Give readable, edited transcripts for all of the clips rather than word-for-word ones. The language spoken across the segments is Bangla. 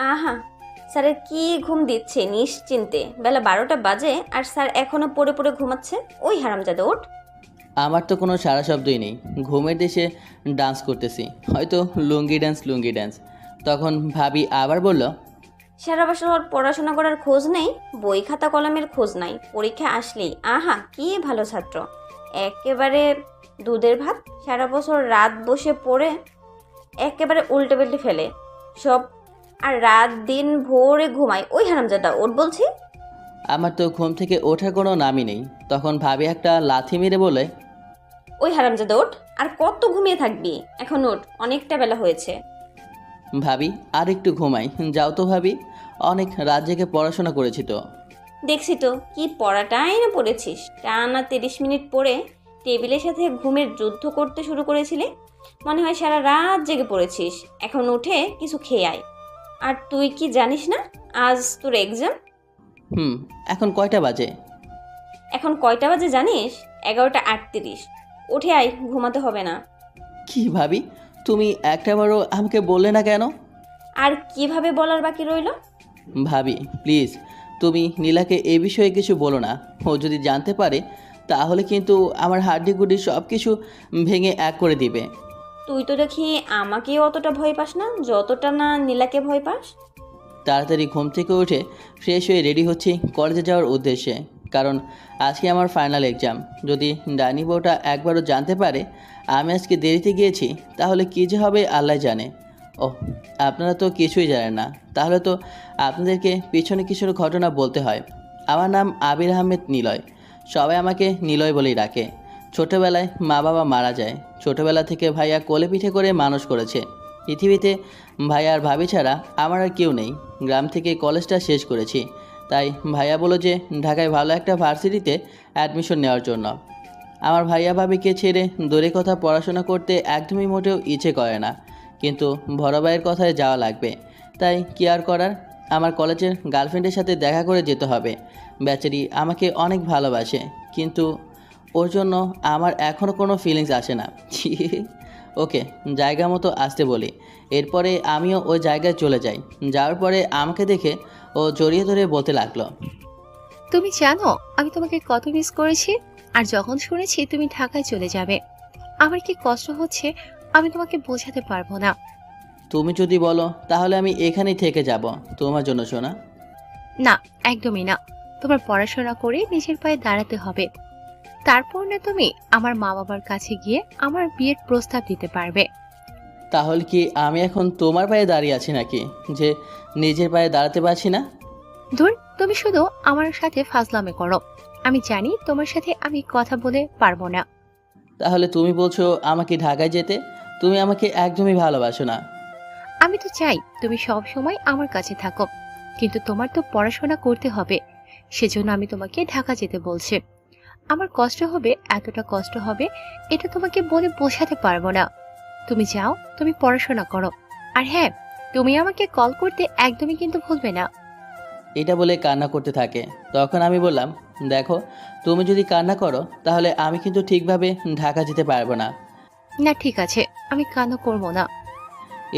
আহা, স্যারের কি ঘুম দিচ্ছে নিশ্চিন্তে। বেলা 12টা বাজে আর স্যার এখনো পড়ে পড়ে ঘুমাচ্ছে। ওই হারামজাদা ওঠ। আমার তো কোনো সারা শব্দই নেই, ঘুমের দেশে ডান্স করতেছি, হয়তো লুঙ্গি ড্যান্স। তখন ভাবি আবার বলল, সারা বছর পড়াশোনা করার খোঁজ নেই, বই খাতা কলমের খোঁজ নাই, পরীক্ষা আসলেই আহা কি ভালো ছাত্র, একেবারে দুধের ভাত। সারা বছর রাত বসে পড়ে একেবারে উল্টে পাল্টে ফেলে সব, আর রাত দিন ভোরে ঘুমায়। ওই হারামজাদা ওঠ বলছি। আমার তো ঘুম থেকে ওঠার কোনো নামই নেই। তখন ভাবি একটা লাথি মেরে বলে, ওই হারামজাদা ওঠ, আর কত ঘুমিয়ে থাকবি, এখন ওঠ, অনেকটা বেলা হয়েছে। ভাবি আর একটু ঘুমাই, যাও তো ভাবি, অনেক রাত জেগে পড়াশোনা করেছি তো। দেখছি তো কি পড়াটাই না পড়েছিস, টানা 30 মিনিট পড়ে টেবিলের সাথে ঘুমের যুদ্ধ করতে শুরু করেছিলে। মনে হয় সারা রাত জেগে পড়েছিস। এখন উঠে কিছু খেয়ে আয়। আর তুই কি জানিস না আজ তোর এক্সাম? হুম, এখন কয়টা বাজে? এখন কয়টা বাজে জানিস? 11টা 38। উঠে আয়, ঘুমাতে হবে না। কি ভাবি, তুমি একটাবারও আমাকে বললে না কেন? আর কিভাবে বলার বাকি রইল? ভাবি প্লিজ, তুমি নীলাকে এই বিষয়ে কিছু বলো না। ও যদি জানতে পারে তাহলে কিন্তু আমার হাড্ডিগুড্ডি সব কিছু ভেঙে এক করে দিবে। তুই তো দেখি আমাকে অতটা ভয় পাস না যতটা না নীলাকে ভয় পাস। তাড়াতাড়ি ঘুম থেকে উঠে ফ্রেশ হয়ে রেডি হচ্ছি কলেজে যাওয়ার উদ্দেশ্যে, কারণ আজকে আমার ফাইনাল এক্সাম। যদি ডাইনি বউটা একবারও জানতে পারে আমি আজকে দেরিতে গিয়েছি তাহলে কী যে হবে আল্লাহ জানে। ও, আপনারা তো কিছুই জানেন না, তাহলে তো আপনাদেরকে পিছনে কিছুর ঘটনা বলতে হয়। আমার নাম আবির আহমেদ নিলয়, সবাই আমাকে নিলয় বলেই ডাকে। ছোটোবেলায় মা বাবা মারা যায়, ছোটোবেলা থেকে ভাইয়া কোলে পিঠে করে মানুষ করেছে। পৃথিবীতে ভাইয়া আর ভাবি ছাড়া আমার আর কেউ নেই। গ্রাম থেকে কলেজটা শেষ করেছি, তাই ভাইয়া বলল যে ঢাকায় ভালো একটা ভার্সিটিতে অ্যাডমিশন নেওয়ার জন্য। আমার ভাইয়া ভাবিকে ছেড়ে দূরে কথা পড়াশোনা করতে একদমই মোটেও ইচ্ছে করে না, কিন্তু বড় ভাইয়ের কথায় যাওয়া লাগবে। তাই কি আর করার, আমার কলেজের গার্লফ্রেন্ডের সাথে দেখা করে যেতে হবে। বেচারি আমাকে অনেক ভালোবাসে, কিন্তু ওর জন্য আমার এখনও কোনো ফিলিংস আসে না। ছি, ওকে জায়গা মতো আসতে বলি। এরপরে আমিও ওই জায়গায় চলে যাই। যাওয়ার পরে আমাকে দেখে ও জড়িয়ে ধরে বলতে লাগলো, তুমি জানো আমি তোমাকে কত মিস করেছি। আর যখন শুনেছি তুমি ঢাকায় চলে যাবে, আমার কি কষ্ট হচ্ছে আমি তোমাকে বোঝাতে পারবো না। তুমি যদি বলো তাহলে আমি এখানেই থেকে যাব তোমার জন্য, সোনা। না, একদমই না। তোমার পড়াশোনা করে নিজের পায়ে দাঁড়াতে হবে, তারপর না তুমি আমার মা বাবার কাছে গিয়ে আমার বিয়ের প্রস্তাব দিতে পারবে। তাহলে কি আমি এখন তোমার পায়ে দাঁড়িয়ে আছি নাকি, যে নিজের পায়ে দাঁড়াতে পারছি না? ধুর, তুমি শুধু আমার সাথে ফাজলামে করো। আমি জানি তোমার সাথে আমি কথা বলে পারবো না। তাহলে তুমি বলছো আমাকে ঢাকায় যেতে? তুমি আমাকে একদমই ভালোবাসো না। আমি তো চাই তুমি সব সময় আমার কাছে থাকো, কিন্তু তোমার তো পড়াশোনা করতে হবে। সেজন্য আমি তোমাকে ঢাকা যেতে বলছি। আমার কষ্ট হবে, এতটা কষ্ট হবে, এটা তোমাকে বলে বোঝাতে পারবো না। তুমি যাও, তুমি পড়াশোনা করো। আর হ্যাঁ, তুমি আমাকে কল করতে একদমই কিন্তু ভুলবে না। এটা বলে কান্না করতে থাকে। তখন আমি বললাম, দেখো তুমি যদি কান্না করো তাহলে আমি কিন্তু ঠিকভাবে ঢাকা যেতে পারবো না। না ঠিক আছে, আমি কান্না করবো না।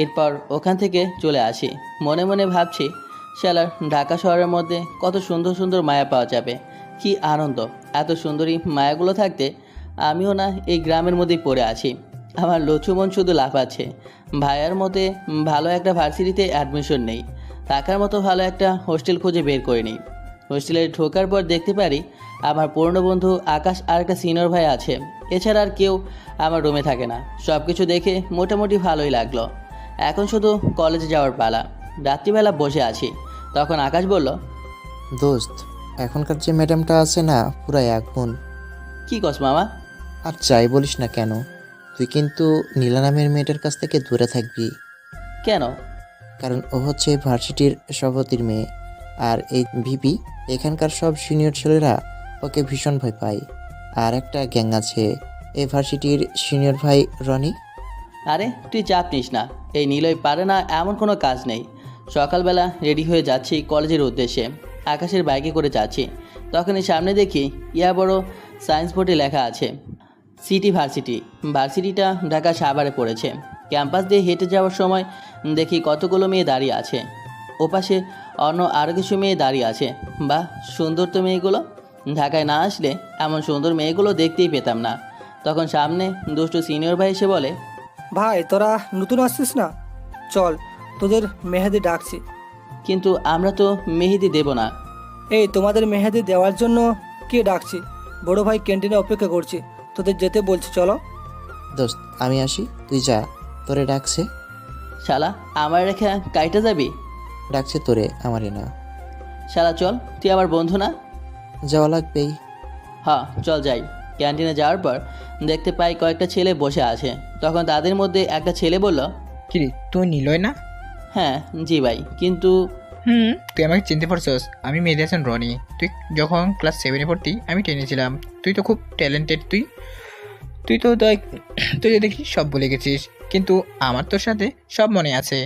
এরপর ওখান থেকে চলে আসি। মনে মনে ভাবছি, শালার ঢাকা শহরের মধ্যে কত সুন্দর সুন্দর মায়া পাওয়া যাবে, কি আনন্দ। এত সুন্দরী মায়াগুলো থাকতে আমিও না এই গ্রামের মধ্যেই পড়ে আছি। আমার লচুমন শুধু লাফাচ্ছে। ভাইয়ার মতে ভালো একটা ভার্সিটিতে অ্যাডমিশন নেই, থাকার মতো ভালো একটা হোস্টেল খুঁজে বের করে নিই। হোস্টেলে ঢোকার পর দেখতে পারি আমার পুরনো বন্ধু আকাশ আর একটা সিনিয়র ভাই আছে। এছাড়া আর কেউ আমার রুমে থাকে না। সব কিছু দেখে মোটামুটি ভালোই লাগলো। এখন শুধু কলেজে যাওয়ার পালা। রাত্রিবেলা বসে আছি, তখন আকাশ বলল, দোস্ত, এখনকার যে ম্যাডামটা আছে না, পুরাই আগুন। কি কস মামা? আর যাই বলিস না কেন, তুই কিন্তু নীলা নামের মেয়েটার কাছ থেকে দূরে থাকবি। কেন? কারণ ও হচ্ছে ভার্সিটির সভাপতির মেয়ে, আর এই ভিপি, এখানকার সব সিনিয়র ছেলেরা ওকে ভীষণ ভয় পায়। আর একটা গ্যাং আছে, এই ভার্সিটির সিনিয়র ভাই রনি। আরে তুই চাপ নিস না, এই নিলয় পারে না এমন কোনো কাজ নেই। সকালবেলা রেডি হয়ে যাচ্ছি কলেজের উদ্দেশ্যে, আকাশের বাইকে করে যাচ্ছি। তখনই সামনে দেখি ইয়া বড় সায়েন্স বোর্ডে লেখা আছে সিটি ভার্সিটি। ভার্সিটিটা ঢাকা সাভারে পড়েছে। ক্যাম্পাস দিয়ে হেঁটে যাওয়ার সময় দেখি কতগুলো মেয়ে দাঁড়িয়ে আছে। ওপাশে অন্য আরও কিছু মেয়ে দাঁড়িয়ে আছে। বা সুন্দর তো মেয়েগুলো, ঢাকায় না আসলে এমন সুন্দর মেয়েগুলো দেখতেই পেতাম না। তখন সামনে দুষ্টু সিনিয়র ভাই এসে বলে, ভাই তোরা নতুন আসছিস না, চল তোদের মেহেদি ডাকছি। কিন্তু আমরা তো মেহেদি দেব না। এই তোমাদের মেহেদি দেওয়ার জন্য কে ডাকছি? বড় ভাই ক্যান্টিনে অপেক্ষা করছি, তোদের যেতে বলছি, চলো। দোস্ত আমি আসি, তুই যা, তোরে ডাকছে। শালা আমার রেখে কাইটা যাবি? ডাকছে তোরে, আমারই না। শালা চল, তুই আমার বন্ধু না? যাওয়া লাগবেই। হ্যাঁ চল যাই। ক্যান্টিনে যাওয়ার পর দেখতে পাই কয়েকটা ছেলে বসে আছে। তখন তাদের মধ্যে একটা ছেলে বলল, কিরে তুই নিলয় না? হ্যাঁ জি ভাই, কিন্তু তুই আমাকে চিনতে পারছস? আমি মেহেদি হাসান রনি। তুই যখন ক্লাস 7-এ পড়তি আমি 10-এ ছিলাম। তুই তো খুব ট্যালেন্টেড। তুই তো তুই তো দেখি সব ভুলে গেছিস, কিন্তু আমার তোর সাথে সব মনে আছে।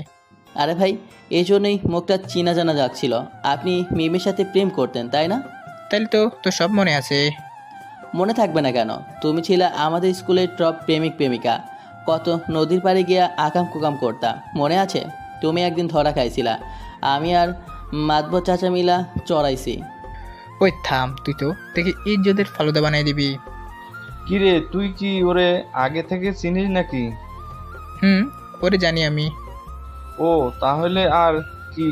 আরে ভাই এই জন্যই মুখটা চিনা জানা যাচ্ছিল। আপনি মিমের সাথে প্রেম করতেন তাই না? তাইলে তো তোর সব মনে আছে। মনে থাকবে না কেন? তুমি ছিলে আমাদের স্কুলের টপ প্রেমিক প্রেমিকা। কত নদীর পাড়ে গিয়া আকাম কুকাম করতাম, মনে আছে? তুমি একদিন ধরা খাইছিলা, আমি আর মাতব চাচা মিলা চড়াইছি। ওই থাম, তুই তো দেখি ইজ্জতের ফালুদা বানাই দিবি। কিরে তুই কি ওরে আগে থেকে চিনিস নাকি? ওরে জানি আমি। ও তাহলে আর কি,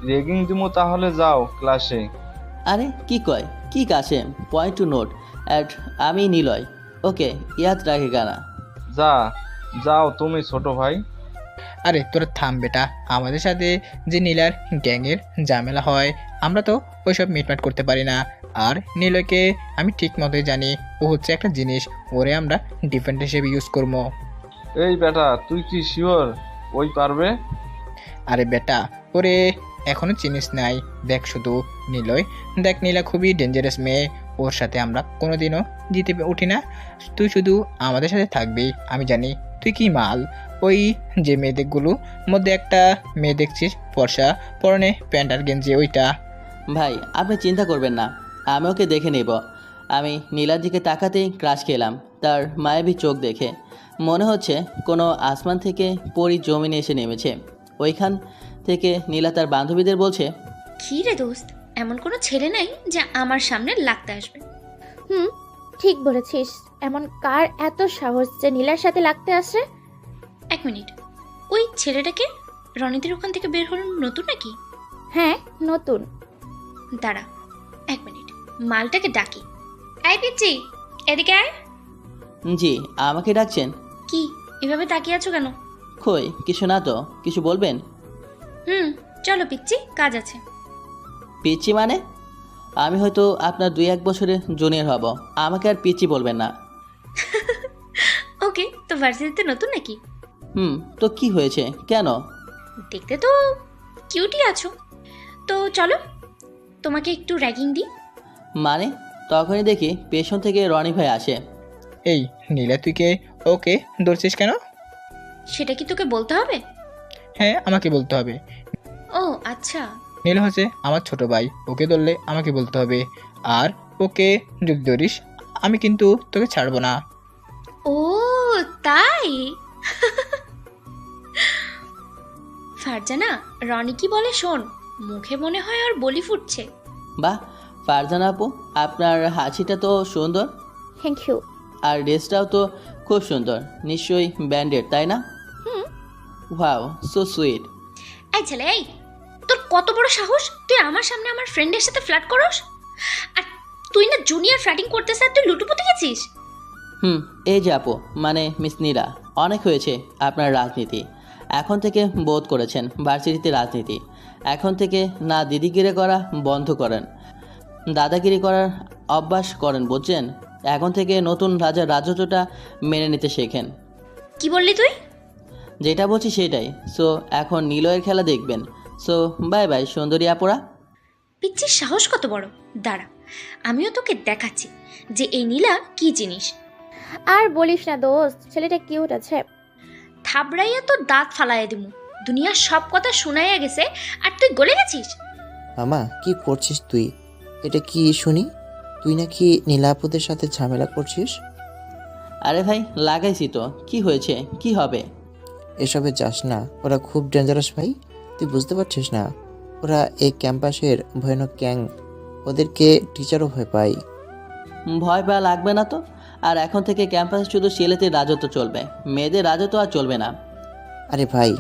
রেগিং দিমু তাহলে, যাও ক্লাসে। আরে কি কয়, কি কাছে? পয়েন্ট টু নোট অ্যাট আমি নিলয়। ওকে ইয়াদ রাখে গানা। যাও তুমি ছোট ভাই। আরে তোরা থাম বেটা, আমাদের সাথে যে নীলার গ্যাংয়ের ঝামেলা হয় আমরা তো ওইসব মিটমাট করতে পারি না। আর নীলয়কে আমি ঠিক মতোই জানি, ও হচ্ছে একটা জিনিস, ওরে আমরা ডিফেন্ড হিসেবে ইউজ করবো। এই বেটা তুই কি শিওর ওই পারবে? আরে বেটা ওরে এখনো চিনিস নাই, দেখ শুধু নীলয়, দেখ নীলা খুবই ডেঞ্জারাস মেয়ে, ওর সাথে আমরা কোনোদিনও জিতে উঠি না। তুই শুধু আমাদের সাথে থাকবি, আমি জানি তুই কি মাল। ওই যে মেয়েদেরগুলোর মধ্যে একটা মেয়ে দেখছিস ফর্সা, পরনে প্যান্ট আর গেঞ্জি, ওইটা। ভাই আপনি চিন্তা করবেন না, আমি ওকে দেখে নেব। আমি নীলার দিকে তাকাতেই ক্রাশ খেলাম তার মায়াবী চোখ দেখে। মনে হচ্ছে কোনো আসমান থেকে পরি জমিনে এসে নেমেছে। ওইখান থেকে নীলা তার বান্ধবীদের বলছে, কি রে দোস্ত, এমন কোনো ছেলে নাই যে আমার সামনে লাগতে আসবে। ঠিক বলেছিস। এমন কার এত সাহস যে নীলার সাথে লাগতে আসে? এক মিনিট, ওই ছেলেটাকে রনিদের ওখান থেকে বের হলো নতুন নাকি? হ্যাঁ নতুন। দাঁড়া এক মিনিট, মালটাকে ডাকি। এই পিচ্ছি, এদিকে আয়। জি আমাকে ডাকছেন? কি এভাবে তাকিয়ে আছো কেন? কই কিছু না তো, কিছু বলবেন? চলো পিচ্ছি, কাজ আছে। পিচ্ছি মানে? আমি হয়তো আপনার 2-1 বছরের জুনিয়র হব, আমাকে আর পিচ্ছি বলবেন না। ওকে, তো ভার্সিটিতে নতুন নাকি? তো কি হয়েছে, কেন? দেখতে তো কিউটই আছো, তো চলো তোমাকে একটু র্যাগিং দিই। মানে? তখনই দেখি পেছন থেকে রনি ভাই আসে। এই নীলা তুই কে, ওকে ধরছিস কেন? সেটা কি তোকে বলতে হবে? হ্যাঁ আমাকে বলতে হবে। ও আচ্ছা। নীলা হচ্ছে আমার ছোট ভাই, ওকে ধরলে আমাকে বলতে হবে। আর ওকে যদি ধরিস আমি কিন্তু তোকে ছাড়বো না। ও তাই? ফারজানা, রনি কি বলে শোন, মুখে মনে হয় আর বলি ফুটছে। বাহ ফারজানা আপু, আপনার হাসিটা তো সুন্দর, থ্যাংক ইউ। আর ড্রেসটাও তো খুব সুন্দর, নিশ্চয়ই ব্যান্ডেড তাই না? Wow so sweet. এই ছেলে, এই তোর কত বড় সাহস, তুই আমার সামনে আমার ফ্রেন্ডের সাথে ফ্ল্যাট করস? আর তুই না জুনিয়র ফ্ল্যাটিং করতেছিস আর তুই লুটুপুটি গেছিস? এই যে আপু, মানে মিস নীলা, অনেক হয়েছে আপনার রাজনীতি। এখন থেকে বোধ করেছেন ভার্সিটিতে রাজনীতি। এখন থেকে না দিদিগিরি করা বন্ধ করেন, দাদাগিরি করার অভ্যাস করেন, বুঝছেন? এখন থেকে নতুন রাজার রাজত্বটা মেনে নিতে শেখেন। কি বললি তুই? যেটা বলছি সেটাই। সো এখন নীলয়ের খেলা দেখবেন। সো বাই বাই সুন্দরী আপুরা। পিচ্ছির সাহস কত বড়, দাঁড়া আমিও তোকে দেখাচ্ছি যে এই নীলা কি জিনিস। আর বলিস না দোস্ত, ছেলেটা কিউট আছে। থাবড়াইয়া তোর দাঁত ফালাইয়া দিমু, দুনিয়ার সব কথা শুনাইয়া গেছে আর তুই গলে গেছিস। মামা কি করছিস তুই? এটা কি শুনি? তুই নাকি নীলাপুদের সাথে ঝামেলা করছিস? আরে ভাই লাগাইছি তো, কি হয়েছে, কি হবে? এসবে যাস না, ওরা খুব ডেঞ্জারাস ভাই, তুই বুঝতে পারছিস না? ওরা এই ক্যাম্পাসের ভয়ানক গ্যাং, ওদেরকে টিচারও ভয় পায়। ভয় পাওয়া লাগবে না তো। আর এখন থেকে ক্যাম্পাসে শুধু ছেলেদের রাজত্ব চলবে, মেয়েদের রাজত্ব আর চলবে না। আরে ভাই,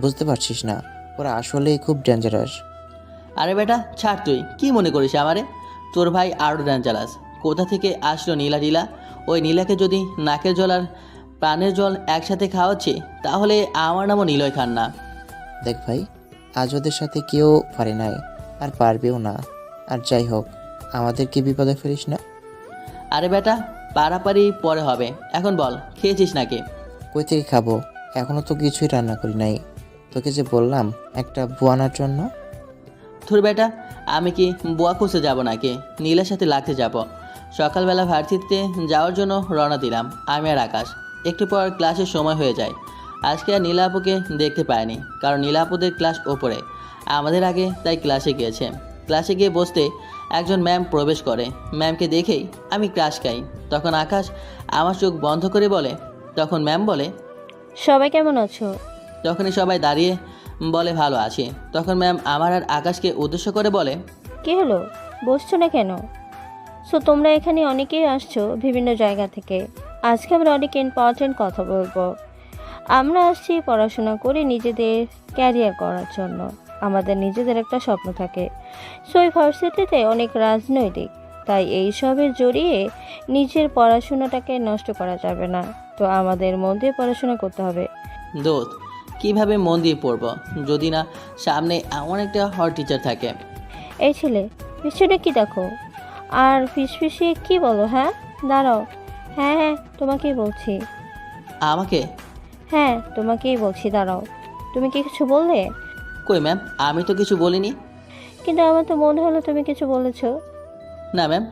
বুঝতে পারছিস না, ওরা আসলেই খুব ডেঞ্জারাস। আরে বেটা ছাড়, তুই কি মনে করিস আমারে? তোর ভাই আরও ডেঞ্জারাস। কোথা থেকে আসলো নীলা? ওই নীলাকে যদি নাকের জল আর প্রাণের জল একসাথে খাওয়াচ্ছি, তাহলে আমার নামও নিলয় খান না। দেখ ভাই, আজ ওদের সাথে কেউ পারে নাই, আর পারবেও না। আর যাই হোক, আমাদেরকে বিপদে ফেলিস না। আরে বেটা, পারাপারি পরে হবে, এখন বল খেয়েছিস নাকি? কই থেকে খাবো? এখনো তো কিছুই রান্না করি নাই। তোকে যে বললাম একটা বুয়ানার জন্য। তোর বেটা, আমি কি বুয়া খুঁজতে যাব নাকি? নীলার সাথে লাগতে যাব। সকালবেলা ভার্সিটিতে যাওয়ার জন্য রওনা দিলাম আমি আর আকাশ। একটু পর ক্লাসের সময় হয়ে যায়। আজকে আর নীলা আপুকে দেখতে পাইনি, কারণ নীলা আপুদের ক্লাস ওপরে, আমাদের আগে, তাই ক্লাসে গিয়েছে। ক্লাসে গিয়ে বসতে একজন ম্যাম প্রবেশ করে। ম্যামকে দেখেই আমি ক্রাশ খাই। তখন আকাশ আমার চোখ বন্ধ করে বলে, তখন ম্যাম বলে, সবাই কেমন আছো? তখনই সবাই দাঁড়িয়ে বলে ভালো আছি। তখন ম্যাম আমার আর আকাশকে উদ্দেশ্য করে বলে, কি হলো, বসছো না কেন? সো তোমরা এখানে অনেকেই আসছো বিভিন্ন জায়গা থেকে। আজকে আমরা অনেক ইম্পর্টেন্ট কথা বলবো। আমরা আসছি পড়াশোনা করে নিজেদের ক্যারিয়ার করার জন্য। আমাদের নিজেদের একটা স্বপ্ন থাকে। সো এই ভার্সিটিতে অনেক রাজনৈতিক, তাই এইসবে জড়িয়ে নিজের পড়াশোনাটাকে নষ্ট করা যাবে না। তো আমাদের মন দিয়ে পড়াশোনা করতে হবে। দোস্ত কীভাবে মন দিয়ে পড়বো যদি না সামনে এমন একটা হট টিচার থাকে? এই ছেলে, পিছনে কি দেখো আর ফিসফিসিয়ে কি বলো? হ্যাঁ দাঁড়াও। হ্যাঁ তোমাকেই বলছি। আমাকে? হ্যাঁ তোমাকেই বলছি, দাঁড়াও। তুমি কি কিছু বললে? কই ম্যাম, আমি তো কিছু বলিনি। কিন্তু আমার তো মনে হলো তুমি কিছু বলেছো। না ম্যাম,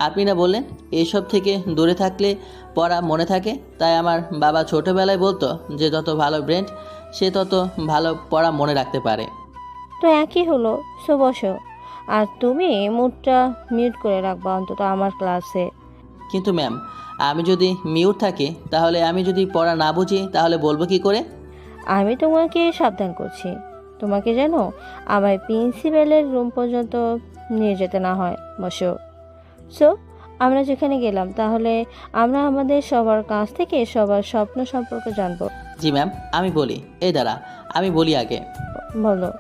আপনি না বললেন এইসব থেকে দূরে থাকলে পড়া মনে থাকে? তাই আমার বাবা ছোটোবেলায় বলতো যে যত ভালো ব্রেন সে তত ভালো পড়া মনে রাখতে পারে। তো একই হলো। সো বসো। আর তুমি মুডটা মিউট করে রাখবা অন্তত আমার ক্লাসে। কিন্তু ম্যাম, আমি যদি মিউট থাকি তাহলে আমি যদি পড়া না বুঝি তাহলে বলবো কি করে? আমি তোমাকে সাবধান করছি। তোমাকে যেন আমার প্রিন্সিপালের রুম পর্যন্ত নিয়ে যেতে না হয়। বসো। সো আমরা যেখানে গেলাম, তাহলে আমরা আমাদের সবার কাছ থেকে সবার স্বপ্ন সম্পর্কে জানবো। জি ম্যাম, আমি বলি। এই দাঁড়া, আমি বলি আগে। বলো।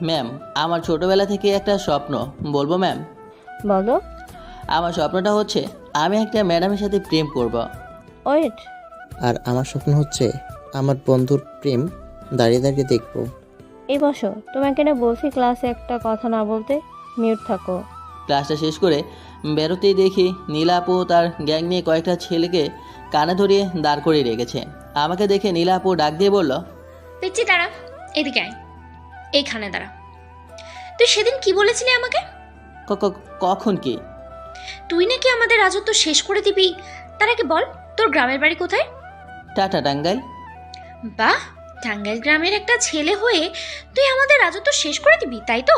ম্যাম, আমার ছোটোবেলা থেকে একটা স্বপ্ন, বলবো ম্যাম? বলো। আমার স্বপ্নটা হচ্ছে আমি একটা ম্যাডামের সাথে প্রেম করব। ওয়েট। আর আমার স্বপ্ন হচ্ছে আমার বন্ধুর প্রেম দাঁড়িয়ে দাঁড়িয়ে দেখবো। এই বসো। তোমাকে না বলছি ক্লাসে একটা কথা না বলতে। মিউট থাকো। ক্লাসটা শেষ করে বেরোতেই দেখি নীলা আপু তার গ্যাং নিয়ে কয়েকটা ছেলেকে কানে ধরিয়ে দাঁড় করিয়ে রেখেছে। আমাকে দেখে নীলা আপু ডাক দিয়ে বলল, পিচ্ছি দাঁড়া, এদিকে আয়, এইখানে দাঁড়া। তুই সেদিন কি বলেছিলি আমাকে? কখন কি? তুই নাকি আমাদের রাজত্ব শেষ করে দিবি। তার আগে বল, তোর গ্রামের বাড়ি কোথায়? টাটা টাঙ্গাইল। বাহ, টাঙ্গাইল গ্রামের একটা ছেলে হয়ে তুই আমাদের রাজত্ব শেষ করে দিবি, তাই তো?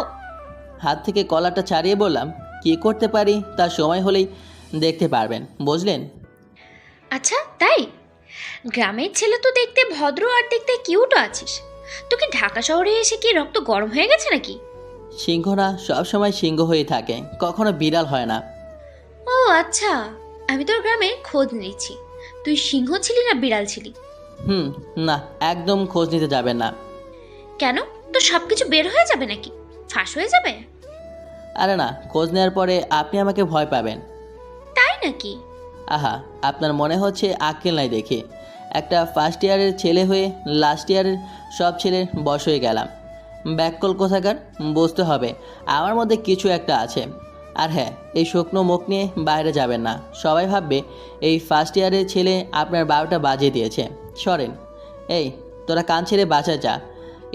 হাত থেকে কলারটা ছাড়িয়ে বললাম, কি করতে পারি তার সময় হলেই দেখতে পারবেন, বুঝলেন? আচ্ছা তাই? গ্রামের ছেলে তো দেখতে ভদ্র আর দেখতে কিউটও আছিস। তোকে ঢাকা শহরে এসে কি রক্ত গরম হয়ে গেছে নাকি? সিংহ না সবসময় সিংহ হয়ে থাকে, কখনো বিড়াল হয় না। ও আচ্ছা, আমি তোর গ্রামে খোঁজ নিচ্ছি। তুই সিংহ ছিলি না বিড়াল ছিলি? না, একদম খোঁজ নিতে যাবেন না। কেন, তোর সব কিছু বের হয়ে যাবে নাকি? ফাঁস হয়ে যাবে? আরে না, খোঁজ নেওয়ার পরে আপনি আমাকে ভয় পাবেন। তাই নাকি? আহা, আপনার মনে হচ্ছে আক্কেল নাই দেখে। একটা ফার্স্ট ইয়ারের ছেলে হয়ে লাস্ট ইয়ারের সব ছেলের বশ হয়ে গেলাম। ব্যাককল কোথাকার, বুঝতে হবে আমার মধ্যে কিছু একটা আছে। আর হ্যাঁ, এই শুকনো মুখ নিয়ে বাইরে যাবেন না, সবাই ভাববে এই ফার্স্ট ইয়ারের ছেলে আপনার 12টা বাজিয়ে দিয়েছে। সরেন। এই তোরা কান ছেড়ে বাঁচা যা।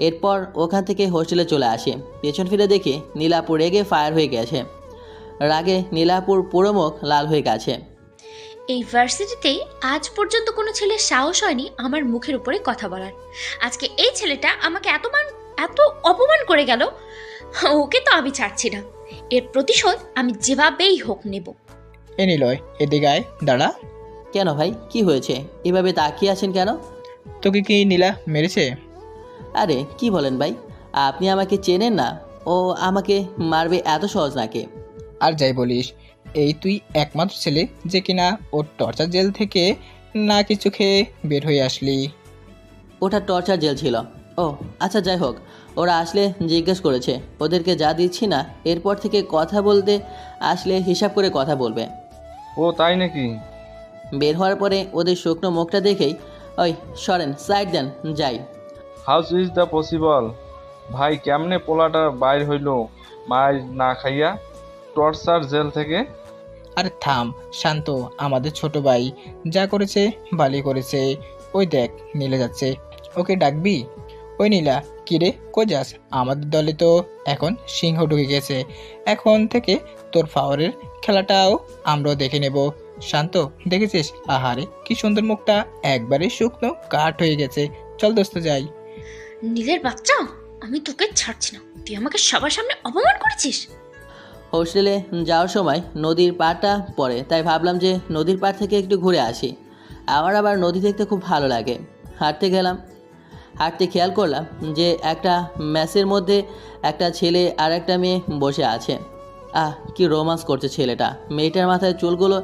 এরপর ওখান থেকে হোস্টেলে চলে আসে। পেছন ফিরে দেখি নীলাপুর রেগে ফায়ার হয়ে গেছে। রাগে নীলাপুর পুরো মুখ লাল হয়ে গেছে। এই ভার্সিটিতে আজ পর্যন্ত কোনো ছেলের সাহস হয়নি আমার মুখের উপরে কথা বলার। আজকে এই ছেলেটা আমাকে এত অপমান করে গেল, ওকে তো আমি ছাড়ছি না। এর প্রতিশোধ আমি যেভাবেই হোক নেব। এ নিলয়, এদিকে আয়, দাঁড়া। কেন ভাই, কি হয়েছে? এভাবে তাকিয়ে আছেন কেন? তোকে কি নীলা মেরেছে? আরে কি বলেন ভাই, আপনি আমাকে চেনেন না? ও ও আমাকে মারবে এত সহজ নাকি? আর যাই বলিস, এই তুই একমাত্র ছেলে যে কিনা ওর টর্চার জেল থেকে না কিছু খেয়ে বের হয়ে আসলি। ওটা টর্চার জেল ছিল। ও আচ্ছা, যাই হোক, ওরা আসলে জিজ্ঞেস করেছে, ওদেরকে যা দিচ্ছি না এরপর থেকে কথা বলতে আসলে হিসাব করে কথা বলবে। ও তাই নাকি? বের হওয়ার পরে ওদের শুকনো মুখটা দেখেই, ওই সরেন, সাইড দেন, যাই। How is the possible? ভাই কেমনে পোলাটা বাইর হইল মার না খাইয়া টর্চার জেল থেকে? আরে থাম, শান্ত, আমাদের ছোট ভাই যা করেছে ভালোই করেছে। ওই দেখ নীলা যাচ্ছে, ওকে ডাকবি? ওই নীলা, কিরে কই যাস? আমাদের দলে তো এখন সিংহ ঢুকে গেছে, এখন থেকে তোর পাওয়ারের খেলাটাও আমরাও দেখে নেব। শান্ত, দেখেছিস? আহারে কি সুন্দর মুখটা, একবারে শুকনো কাঠ হয়ে গেছে। চল দোস্ত যাই। নীলের বাচ্চা, আমি তোকে ছাড়ছি না। তুই আমাকে সবার সামনে অপমান করেছিস। হোস্টেলে যাওয়ার সময় নদীর পাড়টা পড়ে, তাই ভাবলাম যে নদীর পাড় থেকে একটু ঘুরে আসি। আমার আবার নদী দেখতে খুব ভালো লাগে। হাঁটতে গেলাম, হাঁটতে খেয়াল করলাম যে একটা ম্যাচের মধ্যে একটা ছেলে আর একটা মেয়ে বসে আছে। কি রোমান্স করছে ছেলেটা, মেয়েটার মাথায় চুলগুলো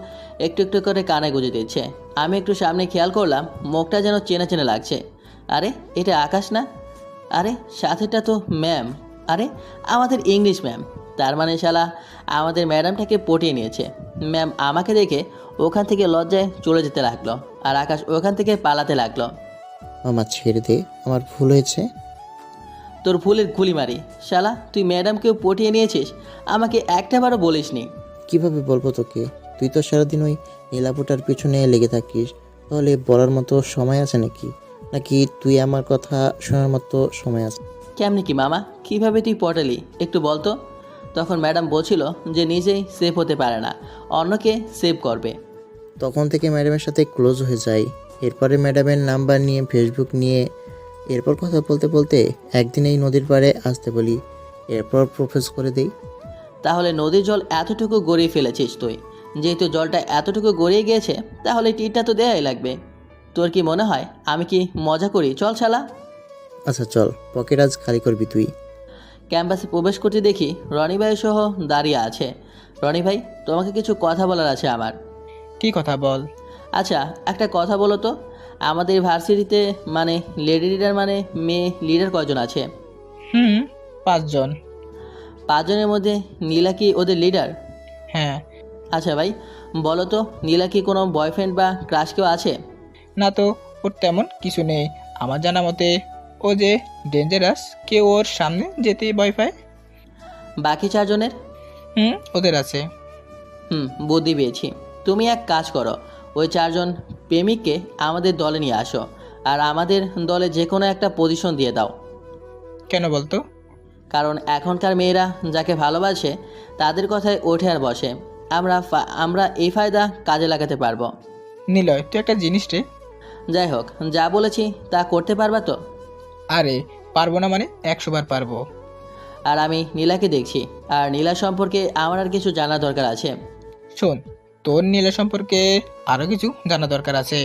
একটু একটু করে কানে গুঁজে দিচ্ছে। আমি একটু সামনে খেয়াল করলাম, মুখটা যেন চেনা চেনা লাগছে। আরে এটা আকাশ না? আরে সাথেটা তো ম্যাম। আরে আমাদের ইংলিশ ম্যাম। তার মানে শালা আমাদের ম্যাডামটাকে পটিয়ে নিয়েছে। ম্যাম আমাকে দেখে ওখান থেকে লজ্জায় চলে যেতে লাগলো, আর আকাশ ওখান থেকে পালাতে লাগলো। মামা ছেড়ে দে, আমার ভুল হয়েছে। তোর ভুলের গুলি মারি শালা, তুই ম্যাডামকেও পটিয়ে নিয়েছিস, আমাকে একটাবারও বলিসনি। কিভাবে বলবো তোকে? তুই তো সারাদিন ওই নীলাপটার পিছনে লেগে থাকিস, তাহলে বলার মতো সময় আছে নাকি? নাকি তুই আমার কথা শোনার মতো সময় আছে? কেমনি কি মামা, কিভাবে তুই পটালি একটু বলতো? তখন ম্যাডাম বলছিল যে নিজেই সেভ হতে পারে না, অন্যকে সেভ করবে। তখন থেকে ম্যাডামের সাথে ক্লোজ হয়ে যাই। এরপরে ম্যাডামের নাম্বার নিয়ে, ফেসবুক নিয়ে, এরপর কথা বলতে বলতে একদিন এই নদীর পাড়ে আসতে বলি, এরপর প্রপোজ করে দেই। তাহলে নদীর জল এতটুকু গড়িয়ে ফেলেছিস তুই? যেহেতু জলটা এতটুকু গড়িয়ে গিয়েছে, তাহলে টিটটা তো দেয়াই লাগবে। তোর কি মনে হয় আমি কি মজা করি? চল শালা। আচ্ছা চল, পকেট আজ খালি করবি তুই। ক্যাম্পাসে প্রবেশ করতে দেখি রনি ভাই সহ দাঁড়িয়ে আছে। রনি ভাই, তোমাকে কিছু কথা বলার আছে আমার। কি কথা বল? আচ্ছা একটা কথা বলো তো, আমাদের ভার্সিটিতে মানে লেডি লিডার মানে মেয়ে লিডার কয়জন আছে? 5 জন। 5 জনের মধ্যে নীলা কি ওদের লিডার? হ্যাঁ। আচ্ছা ভাই বলো তো, নীলা কি কোনো বয়ফ্রেন্ড বা ক্রাশ কেউ আছে? না তো, ওর তেমন কিছু নেই আমার জানা মতে। ও যে ডেঞ্জারাস, কেউ ওর সামনে যেতেই ভয় পায়। বাকি 4 জনের? ওদের আছে। বুদ্ধি পেয়েছি। তুমি এক কাজ করো, ওই 4 জন প্রেমিককে আমাদের দলে নিয়ে আসো, আর আমাদের দলে যে কোনো একটা পজিশন দিয়ে দাও। কেন বলতো? কারণ এখনকার মেয়েরা যাকে ভালোবাসে তাদের কথায় ওঠে আর বসে। আমরা এই ফায়দা কাজে লাগাতে পারবো। নিলয়, তুই একটা জিনিস রে। যাই হোক, যা বলেছি তা করতে পারবা তো? আরে পারবো না মানে 100 বার পারবো। আর আমি নীলাকে দেখছি, আর নীলা সম্পর্কে আমার আর কিছু জানা দরকার আছে। শোন, তোর নীলা সম্পর্কে আরও কিছু জানা দরকার আছে।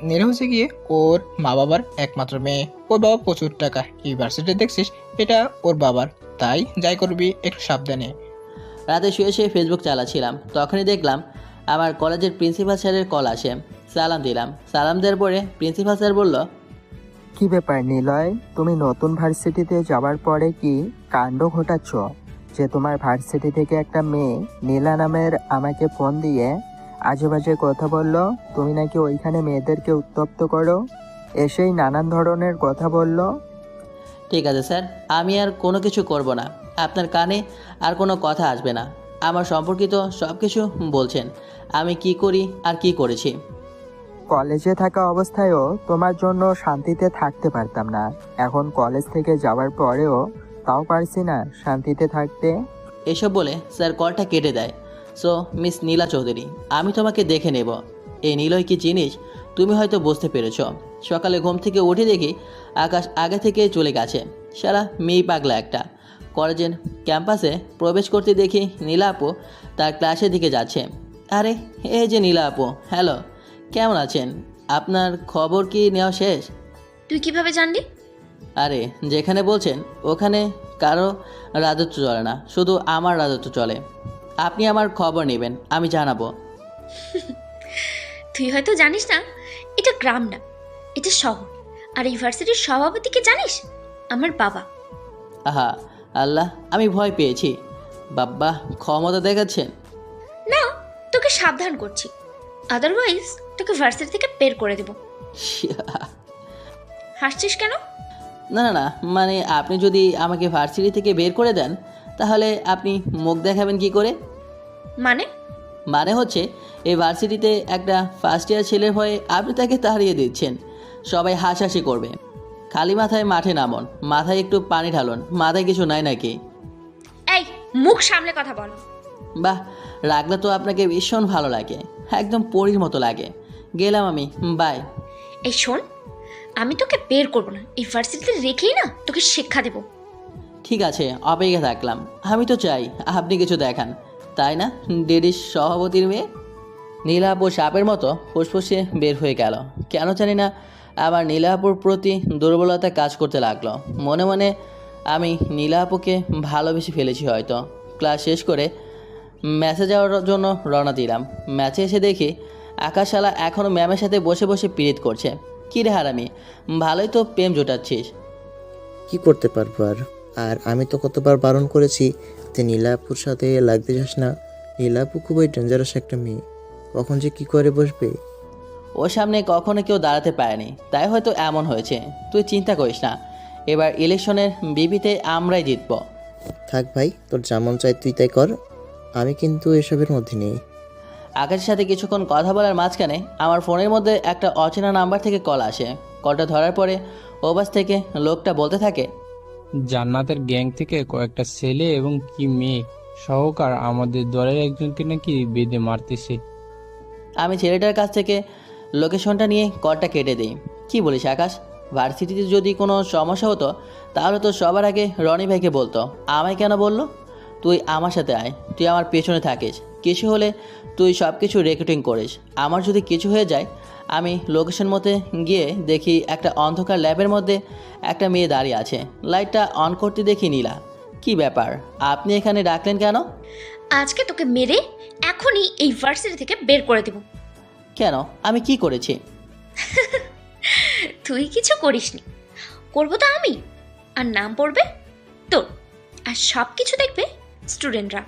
নীলা হচ্ছে গিয়ে ওর মা বাবার একমাত্র মেয়ে। ওর বাবা প্রচুর টাকা, ইউনিভার্সিটি দেখছিস, এটা ওর বাবার। তাই যাই করবি একটু সাবধানে। রাতে শুয়ে শুয়ে ফেসবুক চালাচ্ছিলাম, তখনই দেখলাম আমার কলেজের প্রিন্সিপাল স্যারের কল আসে। সালাম দিলাম। সালাম দেওয়ার পরে প্রিন্সিপাল স্যার বলল, কি ব্যাপার নিলয়, তুমি নতুন ভার্সিটিতে যাওয়ার পরে কি কাণ্ড ঘটাচ্ছ যে তোমার ভার্সিটি থেকে একটা মেয়ে নীলা নামের আমাকে ফোন দিয়ে আজে বাজে কথা বলল? তুমি নাকি ওইখানে মেয়েদেরকে উত্তপ্ত করো, এসেই নানান ধরনের কথা বলল। ঠিক আছে স্যার, আমি আর কোনো কিছু করব না, আপনার কানে আর কোনো কথা আসবে না। আমার সম্পর্কিত সব কিছু বলছেন, আমি কি করি আর কি করেছি। কলেজে থাকা অবস্থায়ও তোমার জন্য শান্তিতে থাকতে পারতাম না, এখন কলেজ থেকে যাওয়ার পরেও তাও পারছি না শান্তিতে থাকতে। এসব বলে স্যার কলটা কেটে দেয়। সো মিস নীলা চৌধুরী, আমি তোমাকে দেখে নেব। এই নীলয় কি জিনিস তুমি হয়তো বুঝতে পেরেছ। সকালে ঘুম থেকে উঠে দেখি আকাশ আগে থেকে চলে গেছে। সারা মেয়ে পাগলা একটা। কলেজের ক্যাম্পাসে প্রবেশ করতে দেখি নীলা আপু তার ক্লাসের দিকে যাচ্ছে। আরে এই যে নীলা আপু, হ্যালো, কেমন আছেন? আপনার খবর কি নেওয়া শেষ? তুই কিভাবে জানলি? আরে যেখানে বলছেন ওখানে কারো রাজত্ব চলে না, শুধু আমার রাজত্ব চলে। আপনি আমার খবর নেবেন, আমি জানাবো। তুই হয়তো জানিস না, এটা গ্রাম না, এটা শহর। আর ইউনিভার্সিটির সভাপতিকে জানিস? আমার বাবা। আহা আল্লাহ, আমি ভয় পেয়েছি। বাব্বা ক্ষমতা দেখাচ্ছেন। না, তোকে সাবধান করছি, আদারওয়াইজ তোকে ভার্সিটি থেকে বের করে দেব। হাসছিস কেন? না না না, মানে আপনি যদি আমাকে ভার্সিটি থেকে বের করে দেন তাহলে আপনি মুখ দেখাবেন কি করে? মানে? মানে হচ্ছে এই ভার্সিটিতে একটা ফার্স্ট ইয়ার ছেলের ভয়ে আপনি তাকে তাড়িয়ে দিচ্ছেন। সবাই হাসাহাসি করবে। খালি মাথায় মাঠে নামন, মাথায় একটু পানি ঢালুন, মাথায় কিছু নাই নাকি? এই, মুখ সামলে কথা বল। বাহ, রাগলে তো আপনাকে ভীষণ ভালো লাগে, একদম পরীর মতো লাগে। গেলাম আমি, বাই। এই শোন, আমি তোকে বের করবো না, এই ভার্সিটিতে রেখেই না তোকে শিক্ষা দেব। ঠিক আছে, অপেক্ষা থাকলাম। আমি তো চাই আপনি কিছু দেখান, তাই না ডেডির সভাপতির মেয়ে? নীলাপুর সাপের মতো ফুসফুসে বের হয়ে গেল। কেন জানি না আমার নীলাপুর প্রতি দুর্বলতা কাজ করতে লাগলো। মনে মনে আমি নীলাপুকে ভালোবেসে ফেলেছি হয়তো। ক্লাস শেষ করে ম্যাচে যাওয়ার জন্য রওনা দিলাম। ম্যাচে এসে দেখি আকাশালা এখনও ম্যামের সাথে বসে বসে পিরিত করছে। কী রে হারামি, ভালোই তো প্রেম জোটাচ্ছিস। কি করতে পারবো আর? আর আমি তো কতবার বারণ করেছি যে নীলাপুর সাথে লাগতে যাস না। নীলাপু খুবই ডেঞ্জারাস একটা মেয়ে, কখন যে কি করে বসবে। ওর সামনে কখনো কেউ দাঁড়াতে পারেনি, তাই হয়তো এমন হয়েছে। তুই চিন্তা করিস না, এবার ইলেকশনের বিপিতে আমরাই জিতব। থাক ভাই, তোর যেমন চাই তুই তাই কর, আমি কিন্তু এসবের মধ্যে নেই। আকাশের সাথে কিছুক্ষণ কথা বলার মাঝখানে আমার ফোনের মধ্যে একটা অচেনা নাম্বার থেকে কল আসে। কলটা ধরার পরে ওবাস থেকে লোকটা বলতে থাকে, জান্নাতের গ্যাং থেকে কয়েকটা ছেলে এবং কি মেয়ে সহকার আমাদের দলের একজনকে নাকি বেঁধে মারতেছে। আমি ছেলেটার কাছ থেকে লোকেশনটা নিয়ে কলটা কেটে দিই। কি বলিস আকাশ, ভার্সিটিতে যদি কোনো সমস্যা হতো তাহলে তো সবার আগে রনি ভাইকে বলতো, আমায় কেন বললো? তুই আমার সাথে আয়, তুই আমার পেছনে থাকিস, কিছু হলে তুই সব কিছু রেকর্ডিং করিস। আমার যদি কিছু হয়ে যায় আমি লোকেশন মতে গিয়ে দেখি একটা অন্ধকার ল্যাবের মধ্যে একটা মেয়ে দাঁড়িয়ে আছে। লাইটটা অন করতে দেখি নীলা। কি ব্যাপার, আপনি এখানে ডাকলেন কেন? আজকে তোকে মেরে এখনই এই ভার্সিটি থেকে বের করে দেব। কেন, আমি কি করেছি? তুই কিছু করিসনি, করবো তো আমি। আর নাম পড়বে তোর, আর সব কিছু দেখবে স্টুডেন্টরা।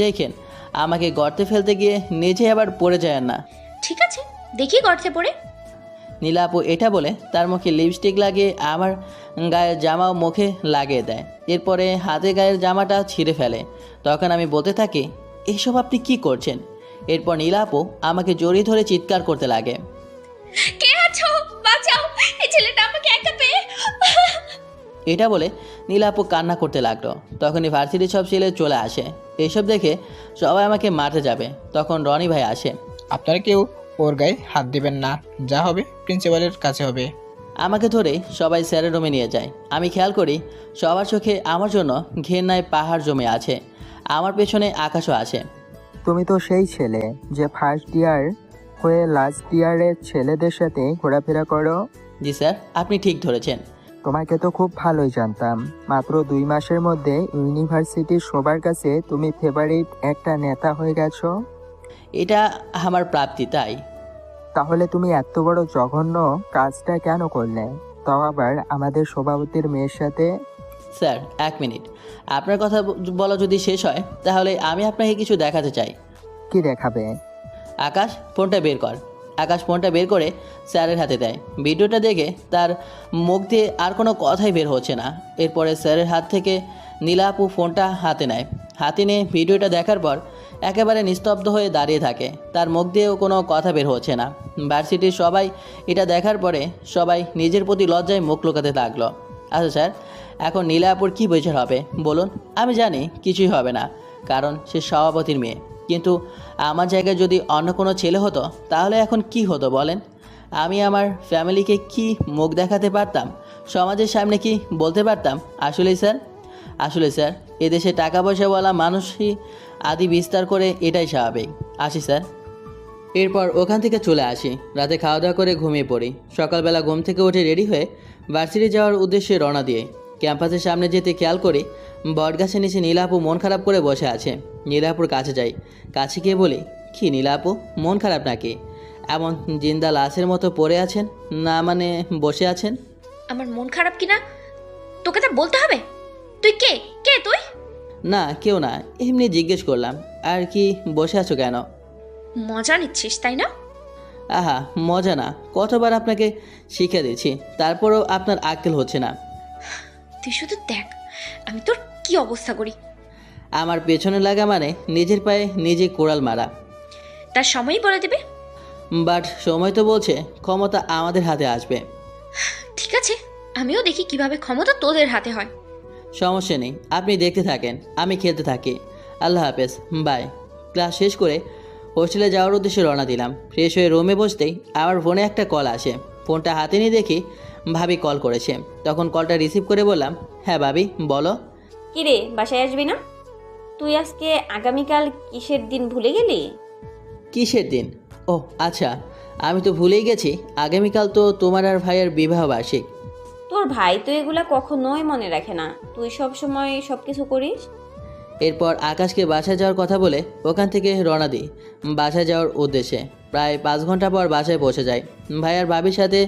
দেখেন, আমাকে গর্তে ফেলতে গিয়ে নিজে আবার পড়ে যায় না। ঠিক আছে, দেখি গর্তে পড়ে। নীলা আপু এটা বলে তার মুখে লিপস্টিক লাগিয়ে আমার গায়ের জামাও মুখে লাগিয়ে দেয়। এরপরে হাতে গায়ের জামাটা ছিঁড়ে ফেলে। তখন আমি বলতে থাকি, এসব আপনি কি করছেন? এরপর নীলা আপু আমাকে জড়িয়ে ধরে চিৎকার করতে লাগে, কে আছো, বাঁচাও, এই ছেলেটা আমাকে একা পেয়ে। এটা বলে নীলা আপু কান্না করতে লাগলো। তখনই ভার্সিটির সব ছেলে চলে আসে। এসব দেখে সবাই আমাকে মারতে যাবে। তখন রনি ভাই আসে। আপনারা কেউ ওর গায়ে হাত দিবেন না, যা হবে প্রিন্সিপালের কাছে হবে। আমাকে ধরে সবাই স্যারের রুমে নিয়ে যায়। আমি খেয়াল করি সবার চোখে আমার জন্য ঘেন্নায় পাহাড় জমে আছে। আমার পেছনে আকাশও আছে। তুমি তো সেই ছেলে যে ফার্স্ট ইয়ার হয়ে লাস্ট ইয়ারের ছেলেদের সাথে ঘোরাফেরা করো। জি স্যার, আপনি ঠিক ধরেছেন। তোমাকে তো খুব ভালোই জানতাম। মাত্র 2 মাসের মধ্যে ইউনিভার্সিটির সবার কাছে তুমি ফেভারিট একটা নেতা হয়ে গেছো। এটা আমার প্রাপ্তি, তাই। তাহলে তুমি এত বড় জঘন্য কাজটা কেন করলে, তাও আবার আমাদের সভাপতির মেয়ের সাথে? স্যার 1 মিনিট, আপনার কথা বলা যদি শেষ হয় তাহলে আমি আপনাকে কিছু দেখাতে চাই। কি দেখাবে? আকাশ ফোনটা বের কর। আকাশ ফোনটা বের করে স্যারের হাতে দেয়। ভিডিওটা দেখে তার মুখ দিয়ে আর কোনো কথাই বের হচ্ছে না। এরপরে স্যারের হাত থেকে নীলা আপু ফোনটা হাতে নেয়। হাতে নিয়ে ভিডিওটা দেখার পর একেবারে নিস্তব্ধ হয়ে দাঁড়িয়ে থাকে। তার মুখ দিয়েও কোনো কথা বের হচ্ছে না। ভার্সিটির সবাই এটা দেখার পরে সবাই নিজের প্রতি লজ্জায় মুখ লুকাতে থাকলো। আচ্ছা স্যার, এখন নীলা আপুর কী বিচার হবে বলুন? আমি জানি কিছুই হবে না, কারণ সে সভাপতির মেয়ে। কিন্তু আমার জায়গায় যদি অন্য কোনো ছেলে হতো তাহলে এখন কি হতো বলেন? আমি আমার ফ্যামিলিকে কি মুখ দেখাতে পারতাম? সমাজের সামনে কি বলতে পারতাম? আসলে স্যার এদেশে টাকা পয়সাওয়ালা মানুষই আদি বিস্তার করে, এটাই স্বাভাবিক। আসি স্যার। এরপর ওখান থেকে চলে আসি। রাতে খাওয়া দাওয়া করে ঘুমিয়ে পড়ি। সকালবেলা ঘুম থেকে উঠে রেডি হয়ে ভার্সিটি যাওয়ার উদ্দেশ্যে রওনা দিয়ে ক্যাম্পাসের সামনে যেতে খেয়াল করি বটগাছের নিচে নীলা আপু মন খারাপ করে বসে আছে। নীলা আপুর কাছে যাই, কাছে গিয়ে বলি, কি নীলা আপু, মন খারাপ নাকি? এমন জিন্দা লাশের মতো পড়ে আছেন, না মানে বসে আছেন? আমার মন খারাপ কিনা তোকে তা বলতে হবে? তুই কে কে তুই? না কেউ না, এমনি জিজ্ঞেস করলাম। আর কি, বসে আছো কেন? মজা নিচ্ছিস তাই না? আহা, মজা না, কতবার আপনাকে শিখিয়ে দিচ্ছি, তারপরও আপনার আক্কেল হচ্ছে না। তুই শুধু দেখ আমি তোর কি অবস্থা করি। আমার পেছনে লাগা মানে নিজের পায়ে নিজে কোড়াল মারা। তার সময়ই বলে দেবে। বাট সময় তো বলছে ক্ষমতা আমাদের হাতে আসবে। ঠিক আছে, আমিও দেখি কিভাবে ক্ষমতা তোদের হাতে হয়। সমস্যা নেই, আপনি দেখতে থাকেন, আমি খেলতে থাকি। আল্লাহ হাফেজ, বাই। ক্লাস শেষ করে হোস্টেলে যাওয়ার উদ্দেশ্যে রওনা দিলাম। ফ্রেশ হয়ে রুমে বসতেই আমার ফোনে একটা কল আসে। ফোনটা হাতে নিয়ে দেখি ভাবি কল করেছে। তখন কলটা রিসিভ করে বললাম, হ্যাঁ ভাবি বলো। কিরে, বাসায় আসবি না? তুই আজকে আগামীকাল কিসের দিন ভুলে গেলি? কিসের দিন? ও আচ্ছা, আমি তো ভুলেই গেছি, আগামীকাল তো তোমার আর ভাইয়ের বিবাহ বার্ষিক। তোর ভাই তো এগুলা কখনোই মনে রাখে না, তুই সব সময় সব কিছু করিস। এরপর আকাশকে বাসায় যাওয়ার কথা বলে ওখান থেকে রওনা দিই বাসায় যাওয়ার উদ্দেশ্যে। প্রায় 5 ঘন্টা পর বাসায় পৌঁছে যাই। ভাই আর ভাবির সাথে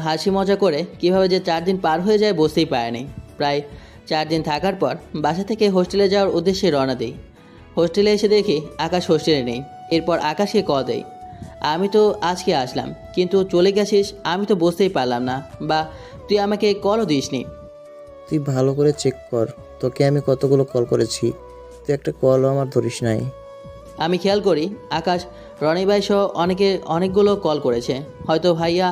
হাসি মজা করে কীভাবে যে 4 দিন পার হয়ে যায় বুঝতেই পারেনি। প্রায় 4 দিন থাকার পর বাসা থেকে হোস্টেলে যাওয়ার উদ্দেশ্যে রওনা দিই। হোস্টেলে এসে দেখি আকাশ হোস্টেলে নেই। এরপর আকাশকে কল দেই, আমি তো আজকে আসলাম, কিন্তু চলে গেছিস আমি তো বুঝতেই পারলাম না, বা তুই আমাকে কলও দিসনি। তুই ভালো করে চেক কর, তোকে আমি কতগুলো কল করেছি, তুই একটা কলও আমার ধরিস নাই। আমি খেয়াল করি আকাশ রনি ভাই সহ অনেকগুলো কল করেছে। হয়তো ভাইয়া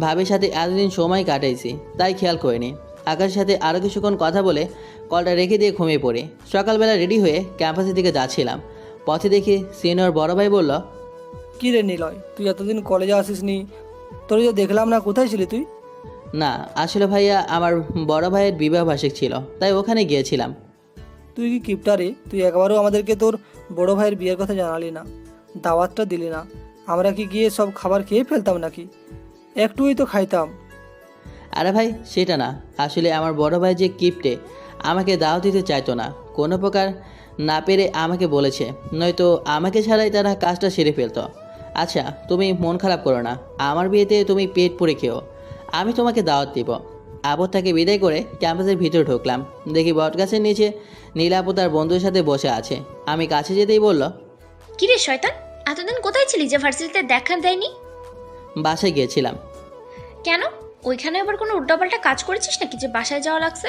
ভাবির সাথে এতদিন সময় কাটাইছি তাই খেয়াল করিনি। আকাশের সাথে আরও কিছুক্ষণ কথা বলে কলটা রেখে দিয়ে ঘুমিয়ে পড়ি। সকালবেলা রেডি হয়ে ক্যাম্পাসের দিকে যাচ্ছিলাম, পথে দেখি সিনিয়র বড় ভাই বলল, কি রে নিলয়, তুই এতদিন কলেজে আসিসনি, তোর যে দেখলাম না, কোথায় ছিলি তুই? না আসলে ভাইয়া আমার বড় ভাইয়ের বিবাহ বার্ষিক ছিল, তাই ওখানে গিয়েছিলাম। তুই কি কিপটারে, তুই একবারও আমাদেরকে তোর বড় ভাইয়ের বিয়ের কথা জানালি না, দাওয়াতটা দিলি না। আমরা কি গিয়ে সব খাবার খেয়ে ফেলতাম নাকি? একটুই তো খাইতাম। আরে ভাই সেটা না, আসলে আমার বড় ভাই যে কিপ্টে, আমাকে দাওয়াত দিতে চাইতো না। কোনো প্রকার না পেরে আমাকে বলেছে, নয়তো আমাকে ছাড়াই তারা কাজটা সেরে ফেলতো। আচ্ছা তুমি মন খারাপ করো না, আমার বিয়েতে তুমি পেট পুড়ে খেও, আমি তোমাকে দাওয়াত দিব। আপদ তাকে বিদায় করে ক্যাম্পাসের ভিতরে ঢুকলাম। দেখি বটগাছের নিচে নীলা আপু তার বন্ধুর সাথে বসে আছে। আমি কাছে যেতেই বলল, কিরে শয়তান, এতদিন কোথায় ছিলি যে ভার্সিটিতে দেখা দেয়নি? বাসায় গিয়েছিলাম। কেন, ওইখানে আবার কোনো উল্টাপাল্টা কাজ করেছিস নাকি যে বাসায় যাওয়া লাগছে?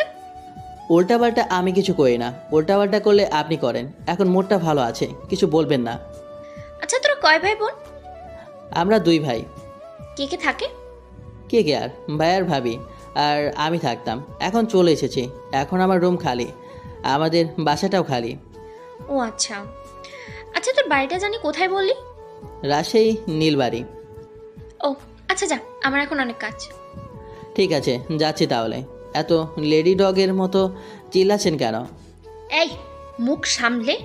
উল্টাপাল্টা আমি কিছু করি না, উল্টাপাল্টা করলে আপনি করেন। এখন মোডটা ভালো আছে, কিছু বলবেন না। আচ্ছা তোরা কয় ভাই বোন? আমরা 2 ভাই। কে কে থাকে? কে আর ভাই আর ভাবি আর আমি থাকতাম, এখন চলে এসেছি। এখন আমার রুম খালি, আমাদের বাসাটাও খালি। ও আচ্ছা। আচ্ছা তোর বাড়িটা জানি কোথায় বললি? রাজশাহী নীলবাড়ি। ও আচ্ছা যা, আমার এখন অনেক কাজ। ঠিক আছে যাচ্ছি তাহলে। এত লেডি ডগের মতো চিল্লাচ্ছেন কেন? এই মুখ সামলে,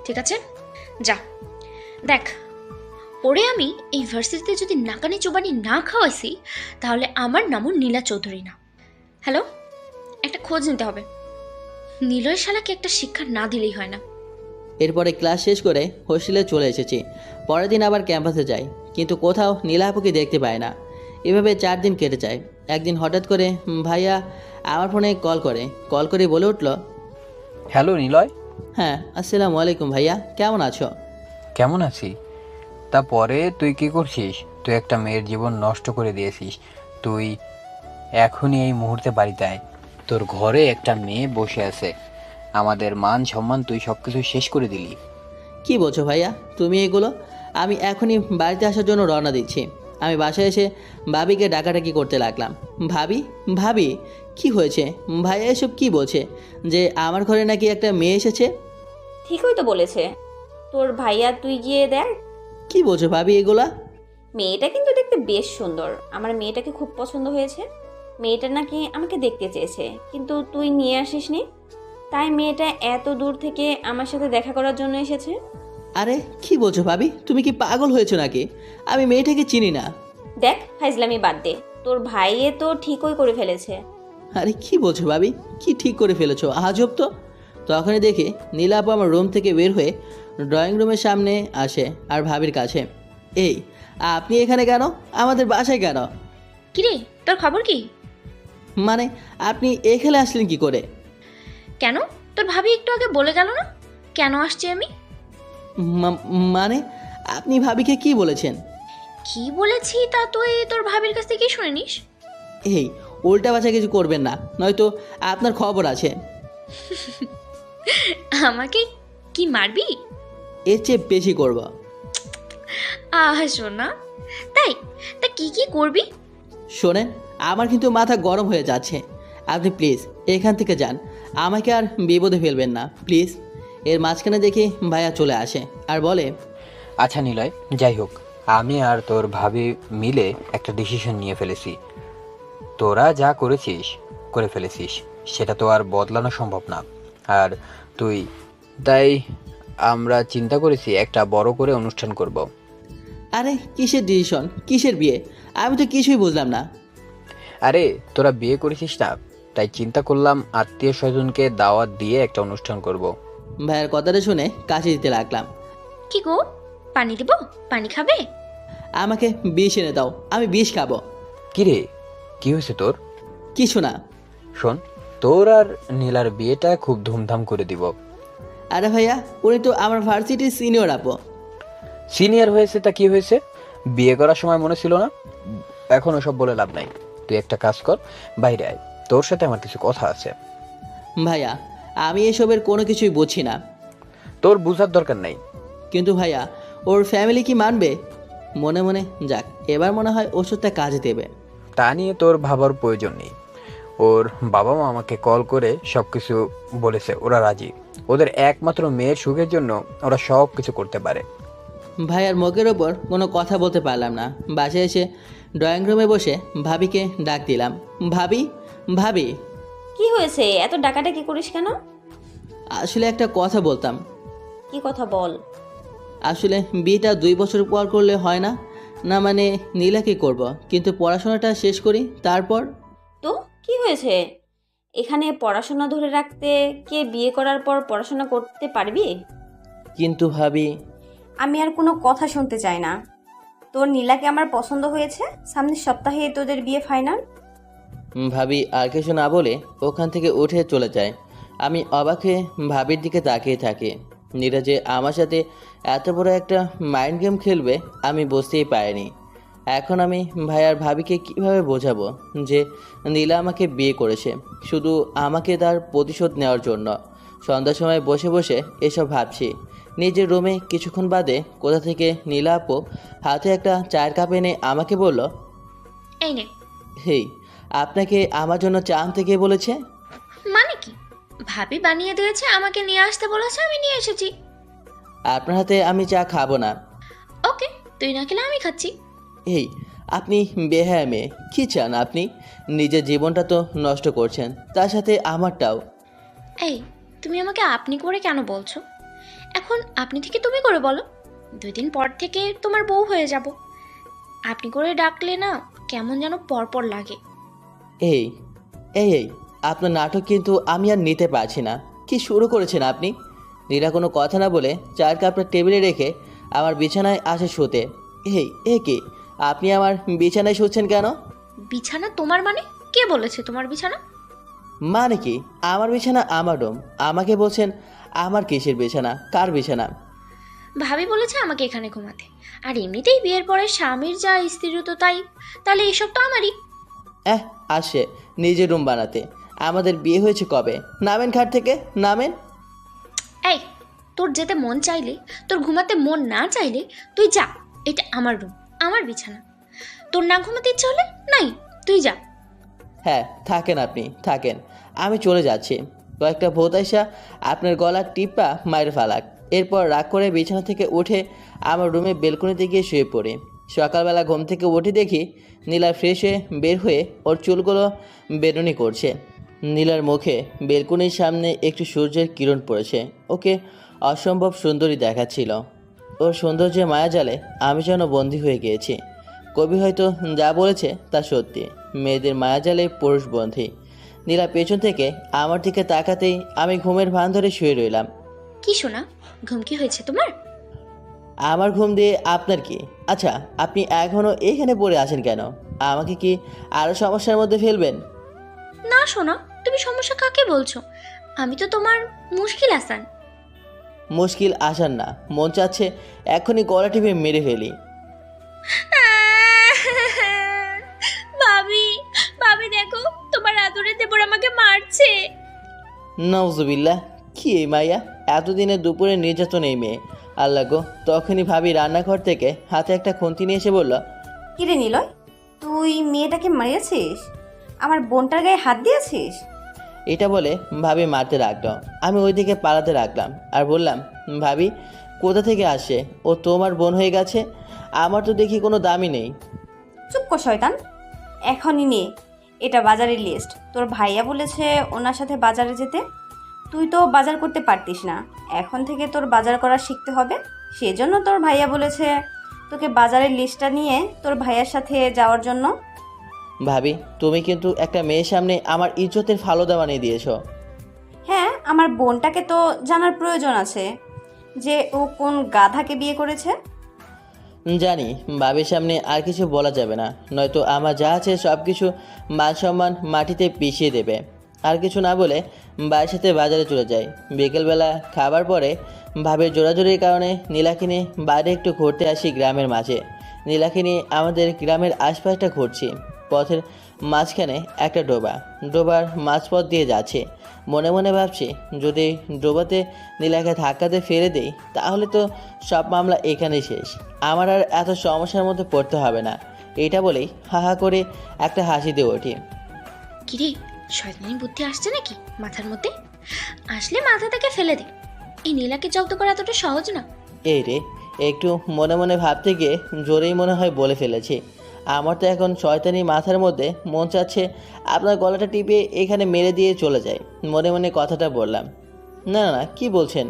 ঠিক আছে যা। দেখ ওরে আমি এই ভার্সিটিতে যদি নাকানি চোবানি না খাওয়াইছি তাহলে আমার নামও নীলা চৌধুরী না। হ্যালো, একটা খোঁজ নিতে হবে। নীলয় শালাকে একটা শিক্ষা না দিলেই হয় না। এরপরে ক্লাস শেষ করে হোস্টেলে চলে এসেছি। পরের দিন আবার ক্যাম্পাসে যাই, কিন্তু কোথাও নীলা আপুকে দেখতে পাই না। এভাবে 4 দিন কেটে যায়। একদিন হঠাৎ করে ভাইয়া আমার ফোনে কল করে বলে উঠল, হ্যালো নিলয়। হ্যাঁ আসসালামু আলাইকুম ভাইয়া, কেমন আছো? কেমন আছি? তারপরে তুই কি করছিস? তুই একটা মেয়ের জীবন নষ্ট করে দিয়েছিস। তুই এখনই এই মুহূর্তে বাড়িতে আয়। তোর ঘরে একটা মেয়ে বসে আছে, আমাদের মান সম্মান তুই সব কিছু শেষ করে দিলি। কি বলছো ভাইয়া তুমি এগুলো? আমি এখনই বাড়িতে আসার জন্য রওনা দিচ্ছি। আমি বাসায় এসে ভাবিকে ডাকাডাকি করতে লাগলাম। ভাবি ভাবি কি হয়েছে? ভাইয়া এসব কি বলছে যে আমার ঘরে নাকি একটা মেয়ে এসেছে? ঠিকই তো বলেছে তোর ভাইয়া, তুই গিয়ে দেখ। কি বলছো ভাবি এগুলা? মেয়েটা কিন্তু দেখতে বেশ সুন্দর, আমার মেয়েটাকে খুব পছন্দ হয়েছে। মেয়েটা নাকি আমাকে দেখতে চেয়েছে, কিন্তু তুই নিয়ে আসিসনি, তাই মেয়েটা এত দূর থেকে আমার সাথে দেখা করার জন্য এসেছে। আরে কি বলছো ভাবি, তুমি কি পাগল হয়েছো নাকি? আমি মেয়েটাকে চিনি না। দেখ ফাইজলামি বাদ দে, তোর ভাইয়ে তো ঠিকই করে ফেলেছে। আরে কি বলছো ভাবি, কি ঠিক করে ফেলেছো? আজব তো। তখনই দেখি নীলা আপু আমার রুম থেকে বের হয়ে ড্রয়িং রুমের সামনে আসে আর ভাবির কাছে। এই আপনি এখানে কেন, আমাদের বাসায় কেন? কিরে, তোর খবর কি? মানে আপনি এখানে আসলেন কি করে? কেন, তোর ভাবি একটু আগে বলে গেল না কেন আসছি আমি? মানে আপনি ভাবিকে কি বলেছেন? কি বলেছি তা তুই তোর ভাবির কাছ থেকে শুনে নিস। এই উল্টা বাছা কিছু করবেন না, নয়তো আপনার খবর আছে। আমাকে কি মারবি? এর চেয়ে বেশি করব। শোনা, তাই তা কি কি করবি? শোনেন, আমার কিন্তু মাথা গরম হয়ে যাচ্ছে। আপনি প্লিজ এখান থেকে যান, আমাকে আর বিপদে ফেলবেন না প্লিজ। এর মাঝখানে দেখি ভাইয়া চলে আসে আর বলে, আচ্ছা নিলয়, যাই হোক, আমি আর তোর ভাবি মিলে একটা ডিসিশন নিয়ে ফেলেছি। তোরা যা করেছিস করে ফেলেছিস, সেটা তো আর বদলানো সম্ভব না। আর তুই তাই আমরা চিন্তা করেছি একটা বড় করে অনুষ্ঠান করব। আরে কিসের ডিসিশন, কিসের বিয়ে? আমি তো কিছুই বুঝলাম না। আরে তোরা বিয়ে করেছিস না, তাই চিন্তা করলাম আত্মীয় স্বজনকে দাওয়াত দিয়ে একটা অনুষ্ঠান করব। ভাইয়ের কথাটা শুনে কাছে দিতে লাগলাম। কি গো, পানি দেব? পানি খাবে? আমাকে বিষ এনে দাও, আমি বিষ খাবো। কিরে, কি হয়েছে তোর? কিছু না। শোন, তোর আর নীলার বিয়েটা খুব ধুমধাম করে দিব। আরে ভাইয়া, উনি তো আমার ভার্সিটির সিনিয়র আপু। সিনিয়র হয়েছে তা কি হয়েছে? বিয়ে করার সময় মনে ছিল না? এখন ওসব বলে লাভ নাই। তুই একটা কাজ কর, বাইরে আয়, তোর সাথে আমার কিছু কথা আছে। ভাইয়া, আমি এসবের কোনো কিছুই বুঝছি না। তোর বুঝার দরকার নাই। কিন্তু ভাইয়া, ওর ফ্যামিলি কি মানবে? মনে মনে যাক, এবার মনে হয় ওষুধটা কাজে দেবে। তা নিয়ে তোর ভাবার প্রয়োজন নেই। ওর বাবা মা আমাকে কল করে সব কিছু বলেছে, ওরা রাজি। ওদের একমাত্র মেয়ের সুখের জন্য ওরা সব কিছু করতে পারে। ভাইয়ার মুখের ওপর কোনো কথা বলতে পারলাম না। বাসায় এসে ড্রয়িং রুমে বসে ভাবিকে ডাক দিলাম। ভাবি, ভাবি। কি হয়েছে, এত ডাকাডাকি করিস কেন? আসলে একটা কথা বলতাম। কি কথা বল। আসলে বিয়েটা 2 বছর পর করলে হয় না? না মানে নীলাকে করব, কিন্তু পড়াশোনাটা শেষ করি তারপর। তো কি হয়েছে? এখানে পড়াশোনা ধরে রাখতে কে বিয়ে করার পর পড়াশোনা করতে পারবি? কিন্তু ভাবি। আমি আর কোনো কথা শুনতে চাই না। তোর নীলাকে আমার পছন্দ হয়েছে, সামনের সপ্তাহে তোদের বিয়ে ফাইনাল। ভাবি আর কিছু না বলে ওখান থেকে উঠে চলে যায়। আমি অবাকে ভাবির দিকে তাকিয়ে থাকি। নীরা যে আমার সাথে এত বড় একটা মাইন্ড গেম খেলবে আমি বুঝতেই পারিনি। এখন আমি ভাই আর ভাবিকে কিভাবে বোঝাবো যে নীলা আমাকে বিয়ে করেছে শুধু আমাকে তার প্রতিশোধ নেওয়ার জন্য। সন্ধ্যার সময় বসে বসে এসব ভাবছি। নিজের রুমে কিছুক্ষণ বাদে কোথা থেকে নীলা আপু হাতে একটা চায়ের কাপ এনে আমাকে বলল, এই নে। হেই, আপনাকে আমার জন্য চা আনতে কে বলেছে? মানে কি? ভাবি বানিয়ে দিয়েছে, আমাকে নিয়ে আসতে বলেছে, আমি নিয়ে এসেছি। আপনার হাতে আমি চা খাবো না। ওকে, তুই না খেলে আমি খাচ্ছি। এই আপনি বেহায়া মেয়ে, কী চান আপনি? নিজের জীবনটা তো নষ্ট করছেন, তার সাথে আমারটাও। এই, তুমি আমাকে আপনি করে কেন বলছো? এখন আপনি থেকে তুমি করে বলো। 2 দিন পর থেকে তোমার বউ হয়ে যাব। আপনি করে ডাকলে না কেমন যেন পরপর লাগে। এই এই এই আপনার নাটক কিন্তু আমি আর নিতে পারছি না। কি শুরু করেছেন আপনি? নীরা কোনো কথা না বলে চায়ের কাপটা টেবিলে রেখে আমার বিছানায় আসে শুতে। এ কি, আপনি আমার বিছানায় শুচ্ছেন কেন? বিছানা তোমার মানে? কে বলেছে তোমার বিছানা? মানে কি, আমার বিছানা আমার রুম, আমাকে বলছেন আমার কিসের বিছানা? কার বিছানা? ভাবি বলেছে আমাকে এখানে ঘুমাতে। আর এমনিতেই বিয়ের পরে স্বামীর যা স্ত্রীর তো তাই, তাহলে এসব তো আমারই। আসে নিজের রুম বানাতে। আমাদের বিয়ে হয়েছে কবে? নামেন খাট থেকে, নামেন। এই, তোর যেতে মন চাইলে, তোর ঘুমাতে মন না চাইলে তুই যা। এটা আমার রুম, আমার বিছানা। তোর না ঘুমাতে ইচ্ছে হলে নাই, তুই যা। হ্যাঁ থাকেন, আপনি থাকেন, আমি চলে যাচ্ছি। কয়েকটা ভূত আইসা আপনার গলার টিপা মায়ের ফালাক। এরপর রাগ করে বিছানা থেকে উঠে আমার রুমে বেলকনিতে গিয়ে শুয়ে পড়ি। সকালবেলা ঘুম থেকে উঠে দেখি নীলা ফ্রেশ হয়ে বের হয়ে ওর চুলগুলো বেরুনি করছে। নীলার মুখে বেলকনির সামনে একটু সূর্যের কিরণ পড়েছে। ওকে অসম্ভব সুন্দরী দেখাচ্ছিল। ওর সৌন্দর্যে মায়াজালে আমি যেন বন্দী হয়ে গিয়েছি। কবি হয়তো যা বলেছে তা সত্যি, মেয়েদের মায়াজালে পুরুষ বন্দী। নীলা পেছন থেকে আমার দিকে তাকাতেই আমি ঘুমের ভান ধরে শুয়ে রইলাম। কি শোনা, ঘুম কি হয়েছে তোমার? আমার ঘুম দিয়ে আপনার কি? আচ্ছা, আপনি এখনও এখানে পড়ে আছেন কেন? আমাকে কি আরও সমস্যার মধ্যে ফেলবেন? না শোনা, তুমি সমস্যা কাকে বলছো? আমি তো তোমার মুশকিল আসান। মুশকিল আসার না, মন চাচ্ছে এখনই গলা টিপে মেরে ফেলি। ভাবি, ভাবি দেখো, তোমার আদরের দেবর আমাকে মারছে। নওজুবিল্লাহ, কি এই মাইয়া, এতদিনে দুপুরে নির্যাতন এই মেয়ে। আল্লাহ গো! তখনই ভাবি রান্নাঘর থেকে হাতে একটা খুন্তি নিয়ে এসে বলল, কিরে নিলয়, তুই মেয়েটাকে মারিয়েছিস? আমার বোনটার গায়ে হাত দিয়েছিস? এটা বলে ভাবি মারতে লাগলো। আমি ওইদিকে পালাতে লাগলাম আর বললাম, ভাবি কোথা থেকে আসে? ও তোমার বোন হয়ে গেছে? আমার তো দেখি কোনো দামই নেই। চুপ কর শয়তান, এখনই নে, এটা বাজারের লিস্ট। তোর ভাইয়া বলেছে ওনার সাথে বাজারে যেতে। তুই তো বাজার করতে পারতিস না, এখন থেকে তোর বাজার করা শিখতে হবে। সেজন্য তোর ভাইয়া বলেছে তোকে বাজারের লিস্টটা নিয়ে তোর ভাইয়ার সাথে যাওয়ার জন্য। ভাবি, তুমি কিন্তু একটা মেয়ের সামনে আমার ইজ্জতের ফালুদা বানিয়ে দিয়েছো। হ্যাঁ, আমার বোনটাকে তো জানার প্রয়োজন আছে যে ও কোন গাধাকে বিয়ে করেছে। জানি ভাবির সামনে আর কিছু বলা যাবে না, নয়তো আমার যা আছে সব কিছু মান সম্মান মাটিতে পিষিয়ে দেবে। আর কিছু না বলে ভাইয়ের সাথে বাজারে চলে যাই। বিকেলবেলা খাবার পরে ভাবির জোরাজোরির কারণে নীলাকে নিয়ে বাইরে একটু ঘুরতে আসি গ্রামের মাঝে। নীলাকে নিয়ে আমাদের গ্রামের আশপাশটা ঘুরছি। পথের মাঝখানে একটা ডোবার মাঝপথ দিয়ে যাচ্ছে। মনে মনে ভাবছি, যদি ডোবাতে নীলাকে ধাক্কাতে ফেলে দেই তাহলে তো সব মামলা এখানেই শেষ। আমার আর এত সমস্যার মধ্যে পড়তে হবে না। এটা বলেই হাহা করে একটা হাসি দিয়ে ওঠি। কিরে, শয়তানি বুদ্ধি আসছে নাকি মাথার মধ্যে? আসলে মাথা থেকে ফেলে দে। এই নীলাকে জব্দ করা এতটা সহজ না। এই রে, একটু মনে মনে ভাবতে গিয়ে জোরেই মনে হয় বলে ফেলেছি। আমার তো এখন শয়তানি মাথার মধ্যে, মন চাচ্ছে আপনার গলাটা টিপে এখানে মেরে দিয়ে চলে যায়। মনে মনে কথাটা বললাম। না না, কি বলছেন?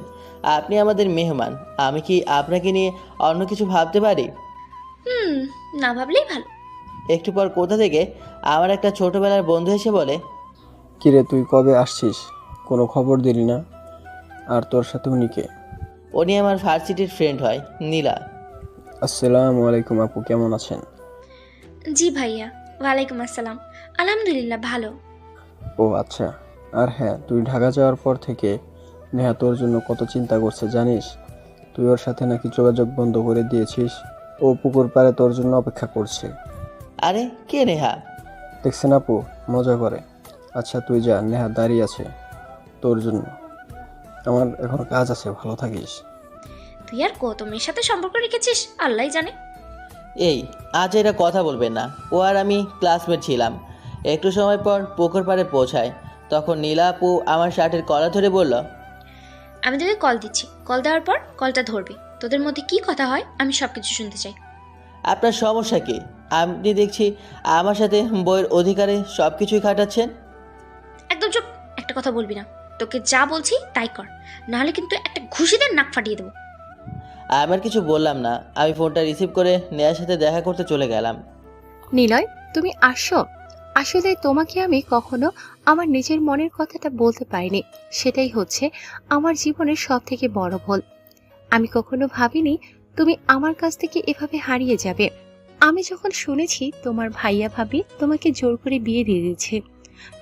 আপনি আমাদের মেহমান, আমি কি আপনাকে নিয়ে অন্য কিছু ভাবতে পারি? না ভাবলেই ভালো। একটু পর কোথা থেকে আমার একটা ছোটবেলার বন্ধু এসে বলে, কিরে তুই কবে আসছিস? কোনো খবর দিলি না। আর তোর সাথে উনি কে? উনি আমার ভার্সিটির ফ্রেন্ড হয়, নীলা। আসসালামু আলাইকুম আপু, কেমন আছেন? জি ভাইয়া, ওয়ালাইকুম আসসালাম। আলহামদুলিল্লাহ ভালো। ও আচ্ছা। আর হ্যাঁ, তুই ঢাকা যাওয়ার পর থেকে নেহা তোর জন্য কত চিন্তা করছে জানিস? তুই ওর সাথে নাকি যোগাযোগ বন্ধ করে দিয়েছিস। ও পুকুর পাড়ে তোর জন্য অপেক্ষা করছে। আরে কে নেহা? দেখছেন আপু, মজা করে। আচ্ছা তুই যা, নেহা দাঁড়িয়ে আছে তোর জন্য। আমার এখন কাজ আছে, ভালো থাকিস। তুই আর কত মেয়ের সাথে সম্পর্ক রেখেছিস আল্লাহ জানে। এই আজ এটা কথা বলবেন না। ও আর আমি ক্লাসমেট ছিলাম। একটু সময় পর পুকুর পাড়ে পৌঁছায়। তখন নীলা আপু আমার শার্টের কলার ধরে বলল, আমি তোকে কল দিচ্ছি, কল দেওয়ার পর কলটা ধরবি। তোদের মধ্যে কি কথা হয় আমি সবকিছু শুনতে চাই। আপনার সমস্যা কি? আপনি দেখছি আমার সাথে বইয়ের অধিকারে সব কিছুই খাটাচ্ছেন। একদম চুপ, একটা কথা বলবি না। তোকে যা বলছি তাই কর, নাহলে কিন্তু একটা ঘুষিতে নাক ফাটিয়ে দেবো। আমার কিছু বললাম না, আমি ফোনটা রিসিভ করে নেহার সাথে দেখা করতে চলে গেলাম। নিলয়, তুমি আসো। আসলে তোমাকে আমি কখনো আমার নিজের মনের কথাটা বলতে পারিনি। সেটাই হচ্ছে আমার জীবনের সব থেকে বড় ভুল। আমি কখনো ভাবিনি তুমি আমার কাছ থেকে এভাবে হারিয়ে যাবে। আমি যখন শুনেছি তোমার ভাইয়া ভাবি তোমাকে জোর করে বিয়ে দিয়ে দিয়েছে,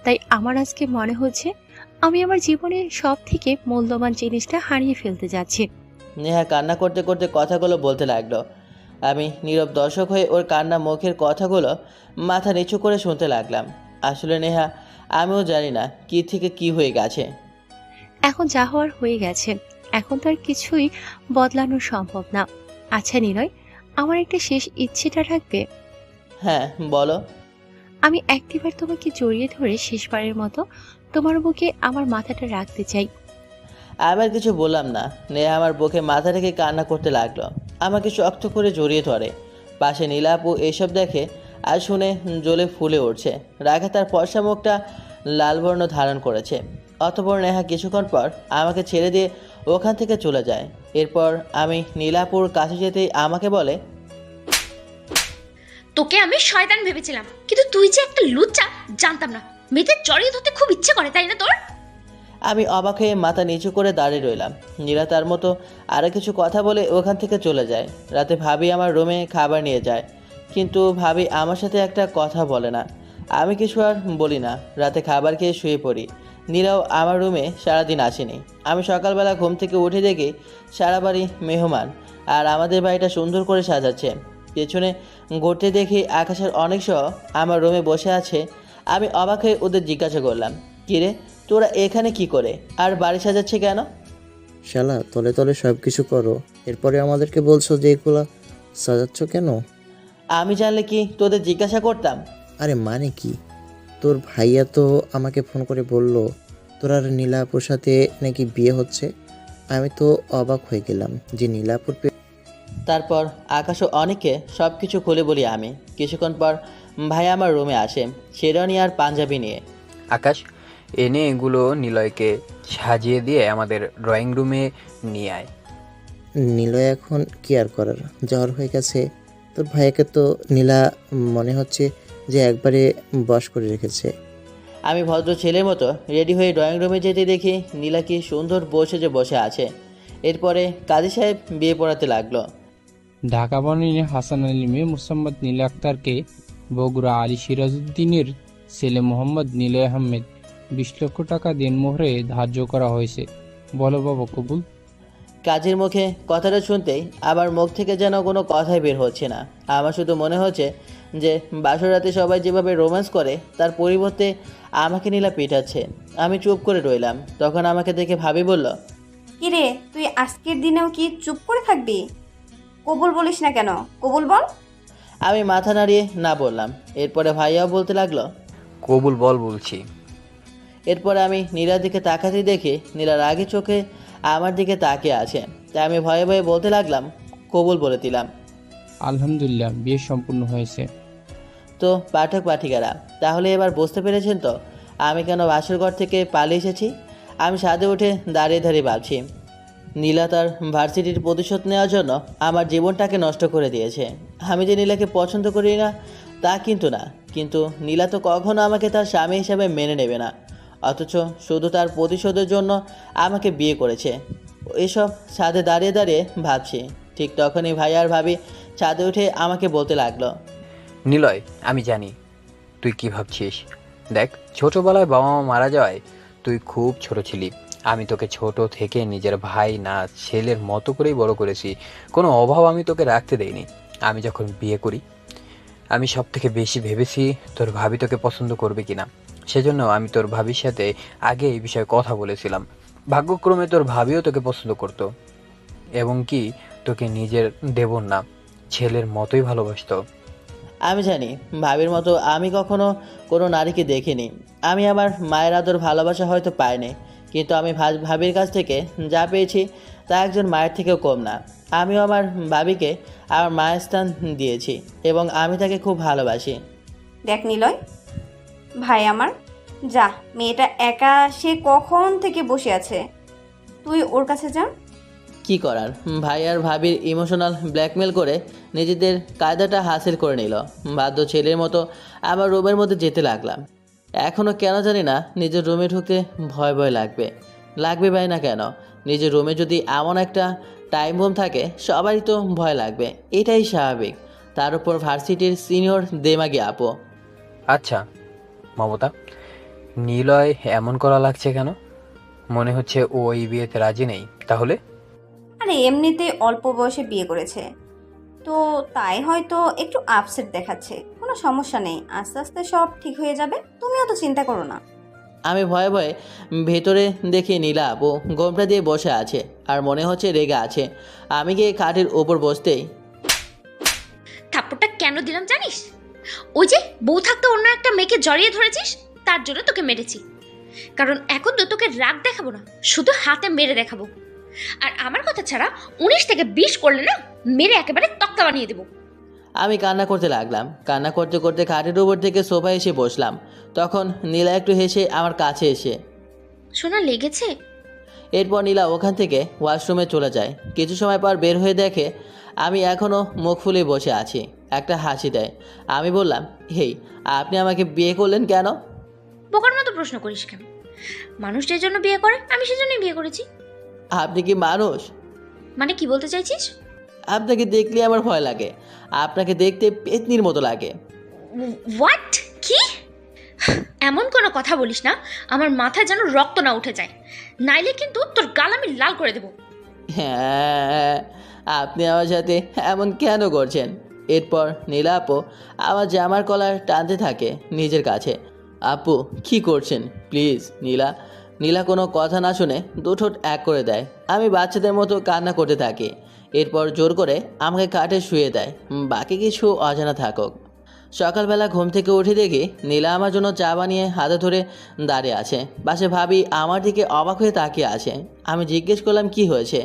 তাই আমার আজকে মনে হচ্ছে আমি আমার জীবনের সব থেকে মূল্যবান জিনিসটা হারিয়ে ফেলতে যাচ্ছি। নেহা কান্না করতে করতে কথাগুলো বলতে লাগলো। আমি নীরব দর্শক হয়ে ওর কান্না মুখের কথাগুলো মাথা নিচু করে শুনতে লাগলাম। আসলে নেহা, আমিও জানি না কি থেকে কি হয়ে গেছে। এখন যা হওয়ার হয়ে গেছে, এখন তো আর কিছুই বদলানো সম্ভব না। আচ্ছা নিলয়, আমার একটা শেষ ইচ্ছেটা রাখবে? হ্যাঁ বলো। আমি একটিবার তোমাকে জড়িয়ে ধরে শেষবারের মতো তোমার বুকে আমার মাথাটা রাখতে চাই। আমি আর কিছু বললাম না। নেহা আমার বুকে মাথা রেখে কান্না করতে লাগলো, আমাকে শক্ত করে জড়িয়ে ধরে। পাশে নীলা আপু এসব দেখে আর শুনে জ্বলে ফুলে উঠছে। রাগে তার ফর্সা মুখটা লাল বর্ণ ধারণ করেছে। অতঃপর নেহা কিছুক্ষণ পর আমাকে ছেড়ে দিয়ে ওখান থেকে চলে যায়। এরপর আমি নীলাপুর কাছে যেতেই আমাকে বলে, তোকে আমি শয়তান ভেবেছিলাম, কিন্তু তুই যে একটা লুচ্চা জানতাম না। মেয়েদের জড়িয়ে ধরতে খুব ইচ্ছে করে, তাই না তোর? আমি অবাক হয়ে মাথা নিচু করে দাঁড়িয়ে রইলাম। নীলা তার মতো আরও কিছু কথা বলে ওখান থেকে চলে যায়। রাতে ভাবি আমার রুমে খাবার নিয়ে যায়, কিন্তু ভাবি আমার সাথে একটা কথা বলে না। আমি কিছু আর বলি না। রাতে খাবার খেয়ে শুয়ে পড়ি। নীলাও আমার রুমে সারাদিন আসেনি। আমি সকালবেলা ঘুম থেকে উঠে দেখি সারা বাড়ি মেহমান, আর আমাদের বাড়িটা সুন্দর করে সাজাচ্ছে। পেছনে ঘুরতে দেখি আকাশের অনেক সহ আমার রুমে বসে আছে। আমি অবাক হয়ে ওদের জিজ্ঞাসা করলাম, কিরে তোরা এখানে কি করে, আর বাড়ি সাজাচ্ছে কেন? শালা তলে তলে সব কিছু করো, এরপরে আমাদেরকে বলছো যে এগুলো সাজাচ্ছ কেন? আমি জানলে কি তোদের জিজ্ঞাসা করতাম? আরে মানে কি, তোর ভাইয়া তো আমাকে ফোন করে বলল তোর আর নীলাপুর সাথে নাকি বিয়ে হচ্ছে। আমি তো অবাক হয়ে গেলাম যে নীলাপুর তারপর আকাশ ও অনেককে সব কিছু খুলে বলি আমি। কিছুক্ষণ পর ভাই আমার রুমে আসে শেরওয়ানি আর পাঞ্জাবি নিয়ে। আকাশ, এনে এগুলো নিলয়কে সাজিয়ে দিয়ে আমাদের ড্রয়িং রুমে নিয়ে আয়। নীলয় এখন কি আর করার, জ্বর হয়ে গেছে। তোর ভাইয়াকে তো নীলা মনে হচ্ছে যে একবারে বশ করে রেখেছে। আমি ভদ্র ছেলের মতো রেডি হয়ে ড্রয়িং রুমে যেতে দেখি নীলা কি সুন্দর বসে আছে। এরপরে কাজী সাহেব বিয়ে পড়াতে লাগলো। ঢাকা বনানী হাসান আলী মেয়ে মোসাম্মদ নীলা আক্তারকে বগুড়া আলী সিরাজউদ্দিনের ছেলে মোহাম্মদ নিলয় আহমেদ 20 লক্ষ টাকা দেনমোহরে ধার্য করা হয়েছে। বলো বাবা, কবুল? কাজের মুখে কথাটা শুনতেই আমার মুখ থেকে যেন কোনো কথাই বের হচ্ছে না। আমার শুধু মনে হচ্ছে যে বাসর রাতে সবাই যেভাবে রোম্যান্স করে তার পরিবর্তে আমাকে নীলা পিটাচ্ছে। আমি চুপ করে রইলাম। তখন আমাকে দেখে ভাবি বলল, কিরে তুই আজকের দিনেও কি চুপ করে থাকবি? কবুল বলিস না কেন? কবুল বল। আমি মাথা নাড়িয়ে না বললাম। এরপরে ভাইয়াও বলতে লাগলো, কবুল বল বলছি। এরপরে আমি নীলার দিকে তাকাতে দেখে নীলা রাগে চোখে আমার দিকে তাকিয়ে আছে। তাই আমি ভয়ে ভয়ে বলতে লাগলাম, কবুল বলে দিলাম। আলহামদুলিল্লাহ, বিয়ে সম্পূর্ণ হয়েছে। তো পাঠক পাঠিকারা, তাহলে এবার বুঝতে পেরেছেন তো আমি কেন বাসর ঘর থেকে পালিয়ে এসেছি? আমি ছাদে উঠে দাঁড়িয়ে দাঁড়িয়ে ভাবছি, নীলা তার ভার্সিটির প্রতিশোধ নেওয়ার জন্য আমার জীবনটাকে নষ্ট করে দিয়েছে। আমি যে নীলাকে পছন্দ করি না তা কিন্তু না, কিন্তু নীলা তো কখনো আমাকে তার স্বামী হিসাবে মেনে নেবে না, অথচ শুধু তার প্রতিশোধের জন্য আমাকে বিয়ে করেছে। এসব ছাদে দাঁড়িয়ে দাঁড়িয়ে ভাবছি। ঠিক তখনই ভাই আর ভাবি ছাদে উঠে আমাকে বলতে লাগলো, নিলয়, আমি জানি তুই কি ভাবছিস। দেখ, ছোটবেলায় বাবা মা মারা যাওয়ায় তুই খুব ছোট ছিলি। আমি তোকে ছোট থেকে নিজের ভাই না ছেলের মতো করেই বড় করেছি। কোনো অভাব আমি তোকে রাখতে দেইনি। আমি যখন বিয়ে করি আমি সব থেকে বেশি ভেবেছি তোর ভাবি তোকে পছন্দ করবে কিনা। সেজন্য আমি তোর ভাবির সাথে আগে এই বিষয়ে কথা বলেছিলাম। ভাগ্যক্রমে তোর ভাবিও তোকে পছন্দ করতো এবং কি তোকে নিজের দেবর না ছেলের মতোই ভালোবাসতো। আমি জানি ভাবির মতো আমি কখনো কোনো নারীকে দেখিনি। আমি আমার মায়ের আদর ভালোবাসা হয়তো পাইনি, কিন্তু আমি ভাবির কাছ থেকে যা পেয়েছি তা একজন মায়ের থেকেও কম না। আমিও আমার ভাবিকে আমার মায়ের স্থান দিয়েছি এবং আমি তাকে খুব ভালোবাসি। দেখ নিলয় ভাই আমার, যা, মেয়েটা একা সে কখন থেকে বসে আছে, তুই ওর কাছে যা। কি করার, ভাই আর ভাবির ইমোশনাল ব্ল্যাকমেল করে নিজেদের কায়দাটা হাসিল করে নিল। বাধ্য ছেলের মতো আমার রুমের মধ্যে যেতে লাগলাম। এখনও কেন জানি না নিজের রুমে ঢুকতে ভয় ভয় লাগবে ভাই না কেন? নিজের রুমে যদি এমন একটা টাইম বোম থাকে সবারই তো ভয় লাগবে, এটাই স্বাভাবিক। তার উপর ভার্সিটির সিনিয়র দেমাগি আপু। আচ্ছা মমতা, নিলয় এমন করা লাগছে কেন? মনে হচ্ছে ও এই বিয়েতে রাজি নেই। তাহলে? আরে এমনিতেই অল্প বয়সে বিয়ে করেছে তো তাই হয়তো একটু আপসেট দেখাচ্ছে। কোনো সমস্যা নেই, আস্তে আস্তে সব ঠিক হয়ে যাবে, তুমিও তো চিন্তা করো না। আমি ভয়ে ভয়ে ভেতরে দেখি নীলা আপু গোমটা দিয়ে বসে আছে আর মনে হচ্ছে রেগে আছে। আমি গিয়ে খাটের ওপর বসতেই থাপ্পড়টা কেন দিলাম জানিস? ওই যে বউ থাকতে অন্য একটা মেয়েকে জড়িয়ে ধরেছিস, তার জন্য তোকে মেরেছি। কারণ এখন তো তোকে রাগ দেখাবো না, শুধু হাতে মেরে দেখাবো। আর আমার কথা ছাড়া 19 থেকে 20 করলে না, মেরে একেবারে তক্তা বানিয়ে দেবো। আমি কান্না করতে লাগলাম। কান্না করতে করতে খাটের উপর থেকে সোফায় এসে বসলাম। তখন নীলা একটু হেসে আমার কাছে এসে, শোনা লেগেছে? এরপর নীলা ওখান থেকে ওয়াশরুমে চলে যায়। কিছু সময় পর বের হয়ে দেখে আমি এখনও মুখ ফুলে বসে আছি। একটা হাসি দেয়। আমি বললাম, হেই, আপনি আমাকে বিয়ে করলেন কেন? বোকার মতো প্রশ্ন করিস কেন? মানুষ যে জন্য বিয়ে করে, আমি সেজন্যই বিয়ে করেছি। আপনি কি মানুষ? মানে কি বলতে চাইছিস? আপনাকে দেখলে আমার ভয় লাগে। আপনাকে দেখতে পেতনির মতো লাগে। হোয়াট? কি? এমন কোনো কথা বলিস না আমার মাথায় যেন রক্ত না উঠে যায়, নাইলে কিন্তু তোর গাল আমি লাল করে দেবো। হ্যাঁ, আপনি আমার সাথে এমন কেন করছেন? এরপর নীলা আপু আমার জামার কলার টানতে থাকে নিজের কাছে। আপু কি করছেন? প্লিজ নীলা। নীলা কোনো কথা না শুনে দুঠোঁট এক করে দেয়। আমি বাচ্চাদের মতো কান্না করতে থাকি। এরপর জোর করে আমাকে কাঠে শুয়ে দেয়। বাকি কিছু অজানা থাকুক। সকালবেলা ঘুম থেকে উঠে দেখি নীলা আমার জন্য চা বানিয়ে হাতে ধরে দাঁড়িয়ে আছে। পাশে ভাবি আমার দিকে অবাক হয়ে তাকিয়ে আছে। আমি জিজ্ঞেস করলাম, কি হয়েছে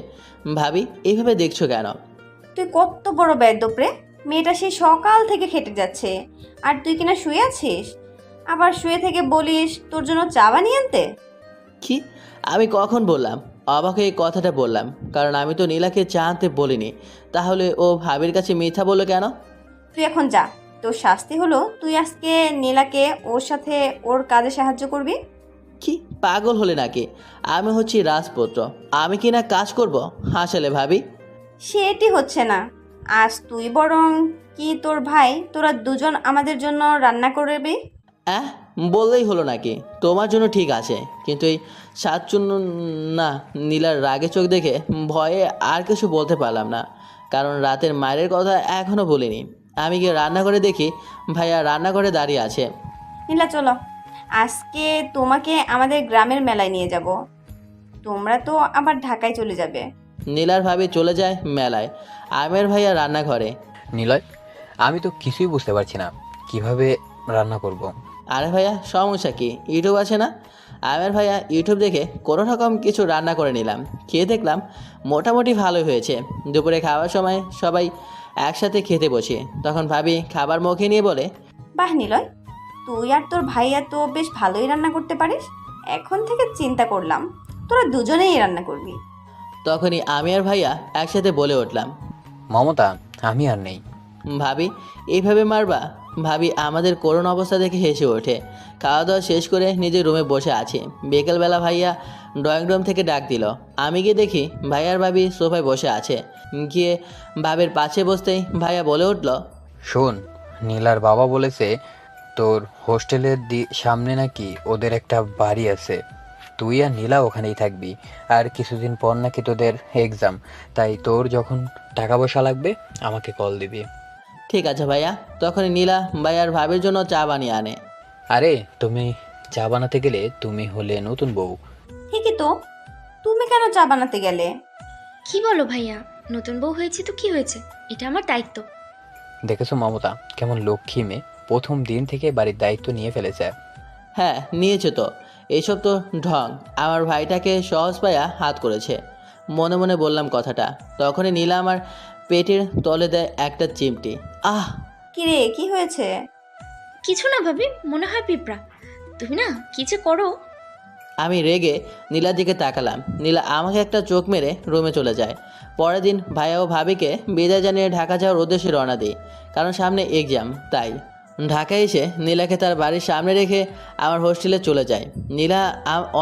ভাবি, এইভাবে দেখছো কেন? তুই কত বড় বেয়াদব রে! মেয়েটা সেই সকাল থেকে খেটে যাচ্ছে, আর তুই কিনা শুয়ে আছিস। আবার শুয়ে থেকে বলিস তোর জন্য চা বানিয়ে আনতে। কি? আমি কখন বললাম? অবাক হয়ে কথাটা বললাম, কারণ আমি তো নীলাকে চা আনতে বলিনি। তাহলে ও ভাবির কাছে মিথ্যা বললো কেন? তুই এখন যা, তোর শাস্তি হলো তুই আজকে নীলাকে ওর সাথে ওর কাজে সাহায্য করবি। কি পাগল হলে নাকি? আমি হচ্ছি রাজপুত্র, আমি কি না কাজ করব? হাসালে ভাবি। সেটি হচ্ছে না। আজ তুই বরং কি তোর ভাই, তোরা দুজন আমাদের জন্য রান্না করবি। বললেই হলো নাকি? তোমার জন্য ঠিক আছে, কিন্তু এই সাতচুন্ন না। নীলার রাগে চোখ দেখে ভয়ে আর কিছু বলতে পারলাম না, কারণ রাতের মায়ের কথা এখনও বলিনি। আমি গিয়ে রান্না করে দেখি ভাইয়া রান্নাঘরে দাঁড়িয়ে আছে। নীলা চলো, আজকে তোমাকে আমাদের গ্রামের মেলায় নিয়ে যাব। তোমরা তো আবার ঢাকায় চলে যাবে। নীলার ভাবি চলে যায় মেলায়, আমের ভাইয়া রান্নাঘরে। নিলয়, আমি তো কিছুই বুঝতে পারছি না কিভাবে রান্না করব। আরে ভাইয়া সমস্যা কি? ইউটিউব আছে না? আমের ভাইয়া ইউটিউব দেখে কোনো রকম কিছু রান্না করে নিলাম। খেয়ে দেখলাম মোটামুটি ভালোই হয়েছে। দুপুরে খাওয়ার সময় সবাই একসাথে খেতে বসি। তখন ভাবি খাবার মুখে নিয়ে বলে, বাহ নিলয়, তুই আর তোর ভাইয়া তো বেশ ভালোই রান্না করতে পারিস। এখন থেকে চিন্তা করলাম তোরা দুজনেই রান্না করবি। তখনই আমি আর ভাইয়া একসাথে বলে উঠলাম, মমতা, আমি আর নেই। ভাবি এইভাবে মারবা? ভাবি আমাদের করুণ অবস্থা দেখে হেসে ওঠে। খাওয়া দাওয়া শেষ করে নিজের রুমে বসে আছি। বিকেলবেলা ভাইয়া ড্রয়িং রুম থেকে ডাক দিল। আমি গিয়ে দেখি ভাইয়ার ভাবি সোফায় বসে আছে। গিয়ে ভাবের পাশে বসতেই ভাইয়া বলে উঠল, শোন, নীলার বাবা বলেছে তোর হোস্টেলের সামনে নাকি ওদের একটা বাড়ি আছে। তুই আর নীলা ওখানেই থাকবি। আর কিছুদিন পর নাকি তোদের এক্সাম, তাই তোর যখন টাকা পয়সা লাগবে আমাকে কল দিবি। ঠিক আছে ভাইয়া। তখনই নীলা ভাইয়ার ভাবির জন্য চা বানিয়ে আনে। আরে তুমি চা বানাতে গেলে তুমি হলে নতুন বউ। ঠিকই তো, তুমি কেন চা বানাতে গেলে? কি বলো ভাইয়া, নতুন বউ হয়েছে তো কি হয়েছে, এটা আমার দায়িত্ব। দেখেছো মমতা, কেমন লক্ষ্মী মেয়ে, প্রথম দিন থেকে বাড়ির দায়িত্ব নিয়ে ফেলেছে। হ্যাঁ নিয়েছে তো, এইসব তো ঢং। আমার ভাইটাকে সহজ পায়া হাত করেছে। মনে মনে বললাম কথাটা। তখনই নীলা আমার পেটের তলে দেয় একটা চিমটি। আহ! কিরে, কি হয়েছে? কিছু না ভাবি, মনে হয় পিঁপড়া। তুমি না কিছু করো। আমি রেগে নীলার দিকে তাকালাম। নীলা আমাকে একটা চোখ মেরে রুমে চলে যায়। পরের দিন ভাইয়া ও ভাবিকে বিদায় জানিয়ে ঢাকা যাওয়ার উদ্দেশ্যে রওনা দিই, কারণ সামনে এক্সাম। তাই ঢাকায় এসে নীলাকে তার বাড়ির সামনে রেখে আমার হোস্টেলে চলে যায়। নীলা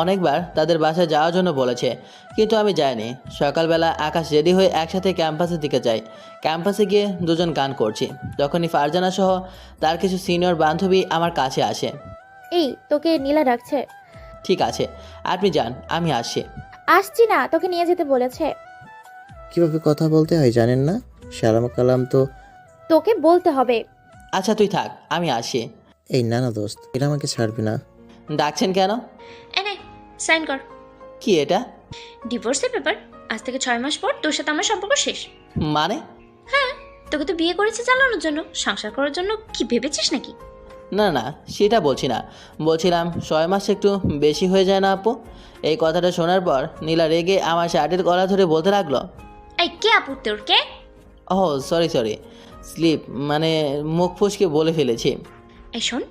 অনেকবার তাদের বাসায় যাওয়ার জন্য বলেছে, কিন্তু আমি যাইনি। সকালবেলা আকাশ রেডি হয়ে একসাথে ক্যাম্পাসের দিকে যাই। ক্যাম্পাসে গিয়ে দুজন গান করছি। তখনই ফারজানা সহ তার কিছু সিনিয়র বান্ধবী আমার কাছে আসে। এই, তোকে নীলা ডাকছে। ঠিক আছে, আপনি যান, আমি আসছি। আসছি না, তোকে নিয়ে যেতে বলেছে। কিভাবে কথা বলতে হয় জানেন না? সালাম কালাম তো তোকে বলতে হবে। আচ্ছা তুই থাক, আমি আসি। এই না না দোস্ত, এটা আমাকে ছাড়বি না। ডাকছেন কেন? এনে সাইন কর। কি এটা? ডিভোর্সের পেপার। আজ থেকে 6 মাস পর তোর সাথে আমার সম্পর্ক শেষ। মানে? হ্যাঁ, তোকে তো বিয়ে করেছে চালানোর জন্য, সংসার করার জন্য। কি ভেবেছিস নাকি? না না, সেটা বলছি না। বলছিলাম 6 মাস একটু বেশি হয়ে যায় না আপু? এই কথাটা শোনার পর নীলা রেগে আমার শার্টের গলা ধরে বলতে লাগলো, এই কে আপু তোর, কে? ও সরি, স্লিপ, মানে মুখ ফুসকে বলে ফেলেছি। এই শোন,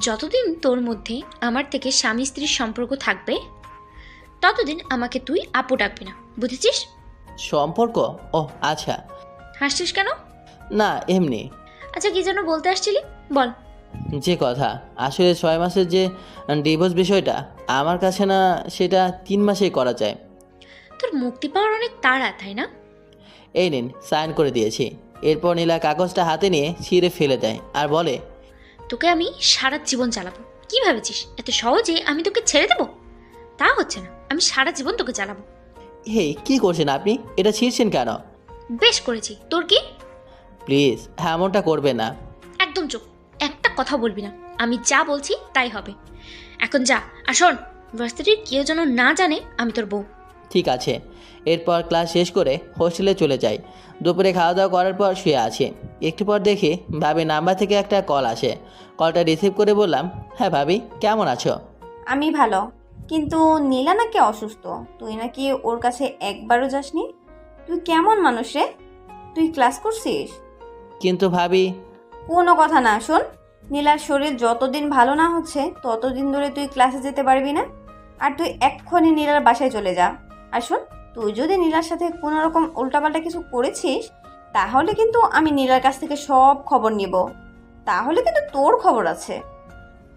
যতদিন তোর মধ্যে আমার থেকে স্বামী স্ত্রীর সম্পর্ক থাকবে ততদিন আমাকে তুই আপু ডাকবি না, বুঝেছিস? সম্পর্ক? ও আচ্ছা। হাসছিস কেন? না এমনি। আচ্ছা, কি যেন বলতে আসছিলি, বল। যে কথা, আসলে 6 মাসের যে ডিভোর্স বিষয়টা আমার কাছে না, সেটা 3 মাসেই করা যায়। তোর মুক্তি পাওয়ার অনেক তাড়া, তাই না? এই নিন, সাইন করে দিয়েছি। এরপর নীলা কাগজটা হাতে নিয়ে ছিঁড়ে ফেলে দেয় আর বলে, তোকে আমি সারা জীবন চালাবো। কি ভেবেছিস এত সহজে আমি তোকে ছেড়ে দেবো? তা হচ্ছে না, আমি সারা জীবন তোকে চালাবো। হেই কি করছেন আপনি? এটা ছিঁড়ছেন কেন? বেশ করেছি, তোর কি? প্লিজ এমনটা করবেন না। একদম চুপ, একটা কথা বলবি না। আমি যা বলছি তাই হবে। এখন যা। আর শোন, ভার্সিটির কেউ যেন না জানে আমি তোর বউ। ঠিক আছে। এরপর ক্লাস শেষ করে হোস্টেলে চলে যাই। দুপুরে খাওয়া দাওয়া করার পর শুয়ে আছি। একটু পর দেখি ভাবির নাম্বার থেকে একটা কল আসে। কলটা রিসিভ করে বললাম, হ্যাঁ ভাবি, কেমন আছো? আমি ভালো, কিন্তু নীলা নাকি অসুস্থ। তুই নাকি ওর কাছে একবারও যাসনি। তুই কেমন মানুষ রে? তুই ক্লাস করছিস? কিন্তু ভাবি। কোনো কথা না, শোন, নীলার শরীর যতদিন ভালো না হচ্ছে ততদিন ধরে তুই ক্লাসে যেতে পারবি না। আর তুই এক্ষুনি নীলার বাসায় চলে যা। আর শোন, তুই যদি নীলার সাথে কোনো রকম উল্টাপাল্টা কিছু করেছিস তাহলে কিন্তু আমি নীলার কাছ থেকে সব খবর নিব। তাহলে কিন্তু তোর খবর আছে।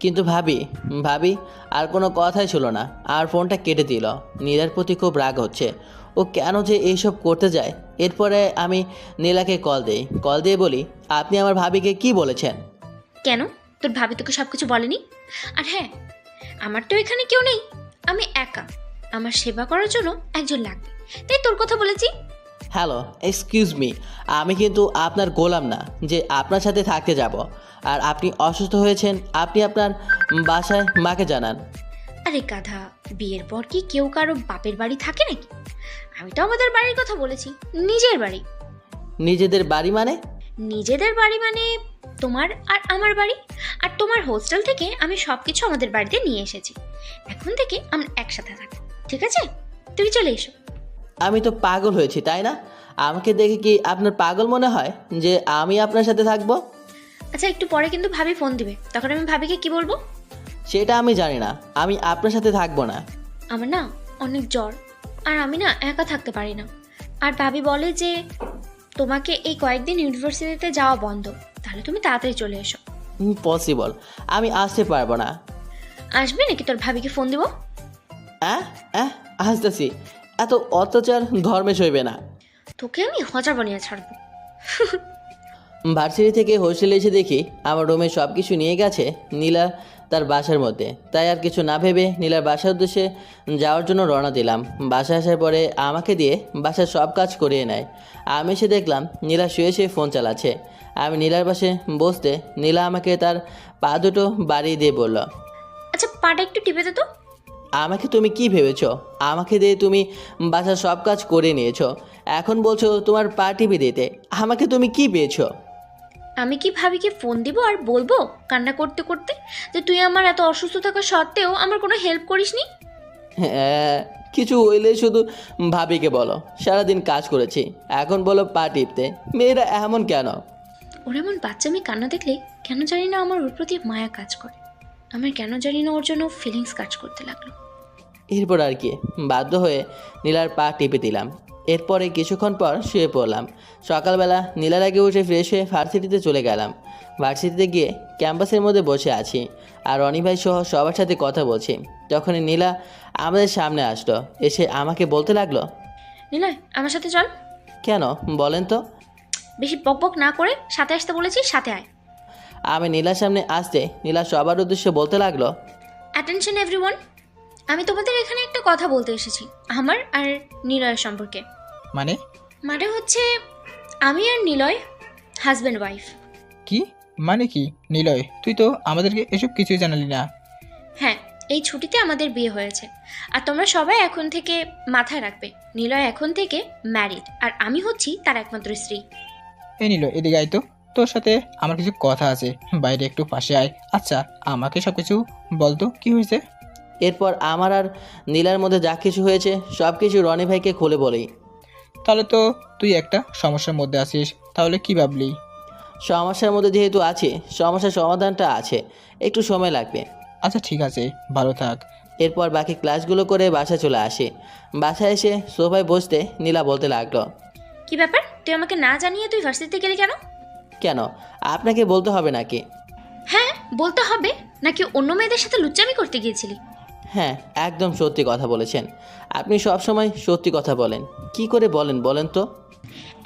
কিন্তু ভাবি ভাবি আর কোনো কথাই ছিল না, আর ফোনটা কেটে দিল। নীলার প্রতি খুব রাগ হচ্ছে। ও কেন যে এইসব করতে যায়। এরপরে আমি নীলাকে কল দিই। কল দিয়ে বলি, আপনি আমার ভাবিকে কি বলেছেন? কেন, তোর ভাবি তোকে সব কিছু বলেনি? আর হ্যাঁ, আমার তো এখানে কেউ নেই, আমি একা। আমার সেবা করার জন্য একজন লাগবে, তাই তোর কথা বলেছি। হ্যালো, এক্সকিউজ মি, আমি কিন্তু আপনার গোলাম না যে আপনার সাথে থাকতে যাব। আর আপনি অসুস্থ হয়েছেন, আপনি আপনার বাসায় মাকে জানান। আরে গাধা, বিয়ের পর কি কেউ কারো বাপের বাড়ি থাকে নাকি? আমি তো আমাদের বাড়ির কথা বলেছি, নিজের বাড়ি। নিজেদের বাড়ি মানে? নিজেদের বাড়ি মানে তোমার আর আমার বাড়ি। আর তোমার হোস্টেল থেকে আমি সবকিছু আমাদের বাড়িতে নিয়ে এসেছি। এখন থেকে আমরা একসাথে থাকবো, ঠিক আছে? তুমি চলে এসো। আমি তো পাগল হয়েছি, তাই না? আমাকে দেখে কি আপনার পাগল মনে হয় যে আমি আপনার সাথে থাকবো? আচ্ছা, একটু পরে কিন্তু ভাবি ফোন দিবে, তখন আমি ভাবিকে কি বলবো? সেটা আমি জানি না, আমি আপনার সাথে থাকবো না। আমার না অনেক জ্বর, আর আমি না একা থাকতে পারি না। আর ভাবি বলে যে তোমাকে এই কয়েকদিন ইউনিভার্সিটিতে যাওয়া বন্ধ, তাহলে তুমি তাড়াতাড়ি চলে এসো। পসিবল, আমি আসতে পারবো না। আসবে নাকি তোর ভাবিকে ফোন দিব? আসতেছি। এত অত্যাচার ধর্মে সইবে না। তোকে আমি হজা বানিয়ে ছাড়বো। ভার্সিটি থেকে হোস্টেলে এসে দেখি আমার রুমে সব কিছু নিয়ে গেছে নীলা তার বাসার মধ্যে। তাই আর কিছু না ভেবে নীলার বাসার উদ্দেশ্যে যাওয়ার জন্য রওনা দিলাম। বাসায় আসার পরে আমাকে দিয়ে বাসার সব কাজ করিয়ে নেয়। আমি এসে দেখলাম নীলা শুয়ে শুয়ে ফোন চালাচ্ছে। আমি নীলার পাশে বসতে নীলা আমাকে তার পা দুটো বাড়িয়ে দিয়ে বলল, আচ্ছা, পাটা একটু টিপে দে তো। আমাকে তুমি কি ভেবেছো? আমাকে দিয়ে তুমি বাসার সব কাজ করে নিয়েছো, এখন বলছো তোমার পা টিপে দিতে। আমাকে তুমি কি পেয়েছো? আমি কি ভাবিকে ফোন দিব আর বলবো কান্না করতে করতে যে তুই আমার এত অসুস্থ থাকা সত্ত্বেও আমার কোনো হেল্প করিসনি? হ্যাঁ, কিছু হইলে শুধু ভাবিকে বলো সারাদিন কাজ করেছি, এখন বলো পা টিপতে। মেয়েরা এমন কেন? ওর এমন বাচ্চা মেয়ে কান্না দেখলে কেন জানি না আমার ওর প্রতি মায়া কাজ করে। আমার কেন জানি না ওর জন্য ফিলিংস কাজ করতে লাগলো। এরপর আর কি, বাধ্য হয়ে নীলার পা টিপে দিলাম। এরপরে কিছুক্ষণ পর শুয়ে পড়লাম। সকালবেলা নীলার আগে উঠে ফ্রেশ হয়ে ভার্সিটিতে চলে গেলাম। ভার্সিটিতে গিয়ে ক্যাম্পাসের মধ্যে বসে আছি আর রনি ভাই সহ সবার সাথে কথা বলছি। তখনই নীলা আমাদের সামনে আসলো। এসে আমাকে বলতে লাগলো, নিলয়, আমার সাথে চল। কেন বলেন তো? বেশি বকবক না করে সাথে আসতে বলেছি, সাথে আয়। আমি নীলার সামনে আসতে নীলা সবার উদ্দেশ্যে বলতে লাগলো, অ্যাটেনশন এভরিওয়ান, আমি তোমাদের এখানে একটা কথা বলতে এসেছি আমার আর নিলয়ের সম্পর্কে। মানে হচ্ছে আমি আর নিলয় হাজব্যান্ড ওয়াইফ। কি মানে? কি নিলয়, তুই তো আমাদেরকে এসব কিছুই জানালি না। হ্যাঁ, এই ছুটিতে আমাদের বিয়ে হয়েছে। আর তোমরা সবাই এখন থেকে মাথায় রাখবে, নিলয় এখন থেকে ম্যারিড আর আমি হচ্ছি তার একমাত্র স্ত্রী। এই নিলয়, এদিকে আয় তো, তোর সাথে আমার কিছু কথা আছে, বাইরে একটু পাশে আয়। আচ্ছা, আমাকে সব কিছু বলতো, কি হয়েছে? এরপর আমার আর নীলার মধ্যে যা কিছু হয়েছে সব কিছু রনি ভাইকে খুলে বলি। তাহলে তো তুই একটা সমস্যার মধ্যে আছিস, তাহলে কি ভাবলি? সমস্যার মধ্যে যেহেতু আছে, সমস্যার সমাধানটা আছে, একটু সময় লাগবে। আচ্ছা ঠিক আছে, ভালো থাক। এরপর বাকি ক্লাসগুলো করে বাসায় চলে আসি। বাসায় এসে সোফায় বসতে নীলা বলতে লাগলো, কি ব্যাপার, তুই আমাকে না জানিয়ে তুই ভার্সিটিতে গেলি কেন? কেন আপনাকে বলতে হবে নাকি? হ্যাঁ বলতে হবে, নাকি অন্য মেয়েদের সাথে লুচ্চামি করতে গিয়েছিলি? হ্যাঁ একদম সত্যি কথা বলেছেন। আপনি সবসময় সত্যি কথা বলেন, কি করে বলেন বলেন তো?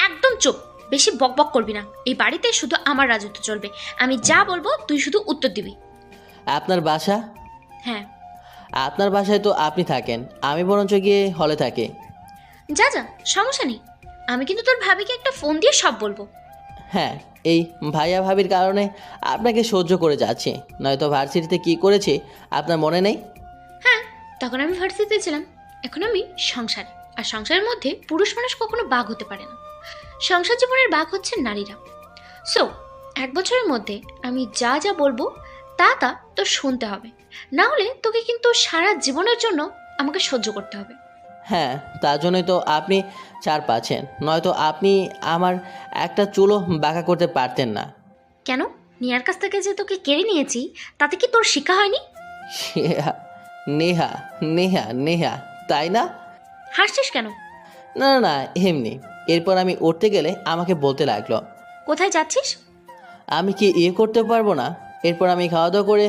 একদম চুপ, বেশি বকবক করবি না। এই বাড়িতে শুধু আমার রাজত্ব চলবে, আমি যা বলবো তুই শুধু উত্তর দিবি। আপনার বাসা? হ্যাঁ। আপনার বাসায় তো আপনি থাকেন, আমি বরঞ্চ গিয়ে হলে থাকি। যা যা, সমস্যা নেই, আমি কিন্তু তোর ভাবিকে একটা ফোন দিয়ে সব বলবো। হ্যাঁ, এই ভাইয়া ভাবির কারণে আপনাকে সহ্য করে যাচ্ছি, নয়তো ভার্সিটিতে কি করেছি আপনার মনে নেই? হ্যাঁ, তখন আমি ভার্সিটিতে ছিলাম, এখন আমি সংসার। আর সংসারের মধ্যে পুরুষ মানুষ কখনো বাঘ হতে পারে না। সংসার জীবনের বাঘ হচ্ছে নারীরা। সো 1 বছরের মধ্যে আমি যা যা বলবো তা তা তোর শুনতে হবে, না হলে তোকে কিন্তু সারা জীবনের জন্য আমাকে সহ্য করতে হবে। হ্যাঁ, তার জন্যই তো আপনি ছাড় পাচ্ছেন, নয়তো আপনি আমার একটা চুলও বাঁকা করতে পারতেন না। কেন, নিয়ার কাছ থেকে যে তোকে কেড়ে নিয়েছি তাতে কি তোর শিক্ষা হয়নি? নেহা নেহা নেহা, তাই না? হাসছিস কেন? না না না, এমনি। এরপর আমি উঠতে গেলে আমাকে বলতে লাগলো, কোথায় যাচ্ছিস? আমি কি করতে পারবো না? এরপর আমি খাওয়া দাওয়া করে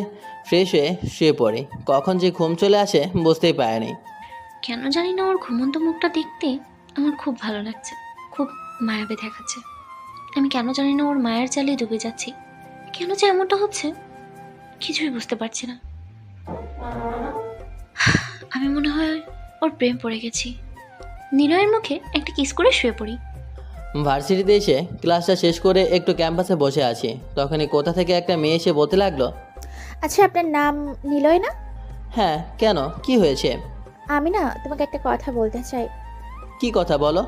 ফ্রেশ হয়ে শুয়ে পড়ি। কখন যে ঘুম চলে আসে বুঝতেই পারিনি। কেন জানি না ওর ঘুমন্ত মুখটা দেখতে আমার খুব ভালো লাগছে, খুব মায়াবী দেখাচ্ছে। আমি কেন জানি না ওর মায়ের জালে ডুবে যাচ্ছি। কেন যে এমনটা হচ্ছে কিছুই বুঝতে পারছি না। আমি মনে হয় ওর প্রেম পড়ে গেছি। নিলয়ের মুখে একটা কিস করে শুয়ে পড়ি। ভার্সিটিতে এসে ক্লাসটা শেষ করে একটু ক্যাম্পাসে বসে আছি, তখনই কোথা থেকে একটা মেয়ে এসে বলতে লাগলো, আচ্ছা আপনার নাম নিলয় না? হ্যাঁ, কেন, কি হয়েছে? আমি না তোমাকে একটা কথা বলতে চাই। কি কথা বলো?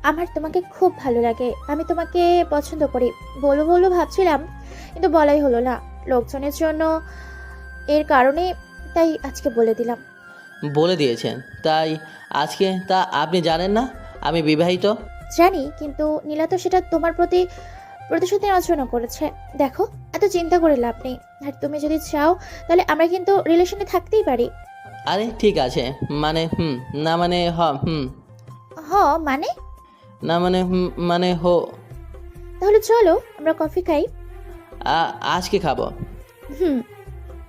আমার তোমাকে খুব ভালো লাগে, আমি তোমাকে পছন্দ করি। বলবো বলবো ভাবছিলাম, কিন্তু বলাই হলো না লোকজনের জন্য, এর কারণে তাই আজকে বলে দিলাম। বলে দিয়েছেন তাই আজকে? তা আপনি জানেন না আমি বিবাহিত? জানি, কিন্তু নীলা তো সেটা তোমার প্রতি প্রতিশোধ নেওয়ার জন্য করেছে। দেখো, এত চিন্তা করে লাভ নেই। আর তুমি যদি চাও তাহলে আমরা কিন্তু রিলেশনে থাকতেই পারি। আরে ঠিক আছে, মানে না মানে হ মানে? না মানে মানে হো। তাহলে চলো আমরা কফি খাই। আজকে খাবো? হুম।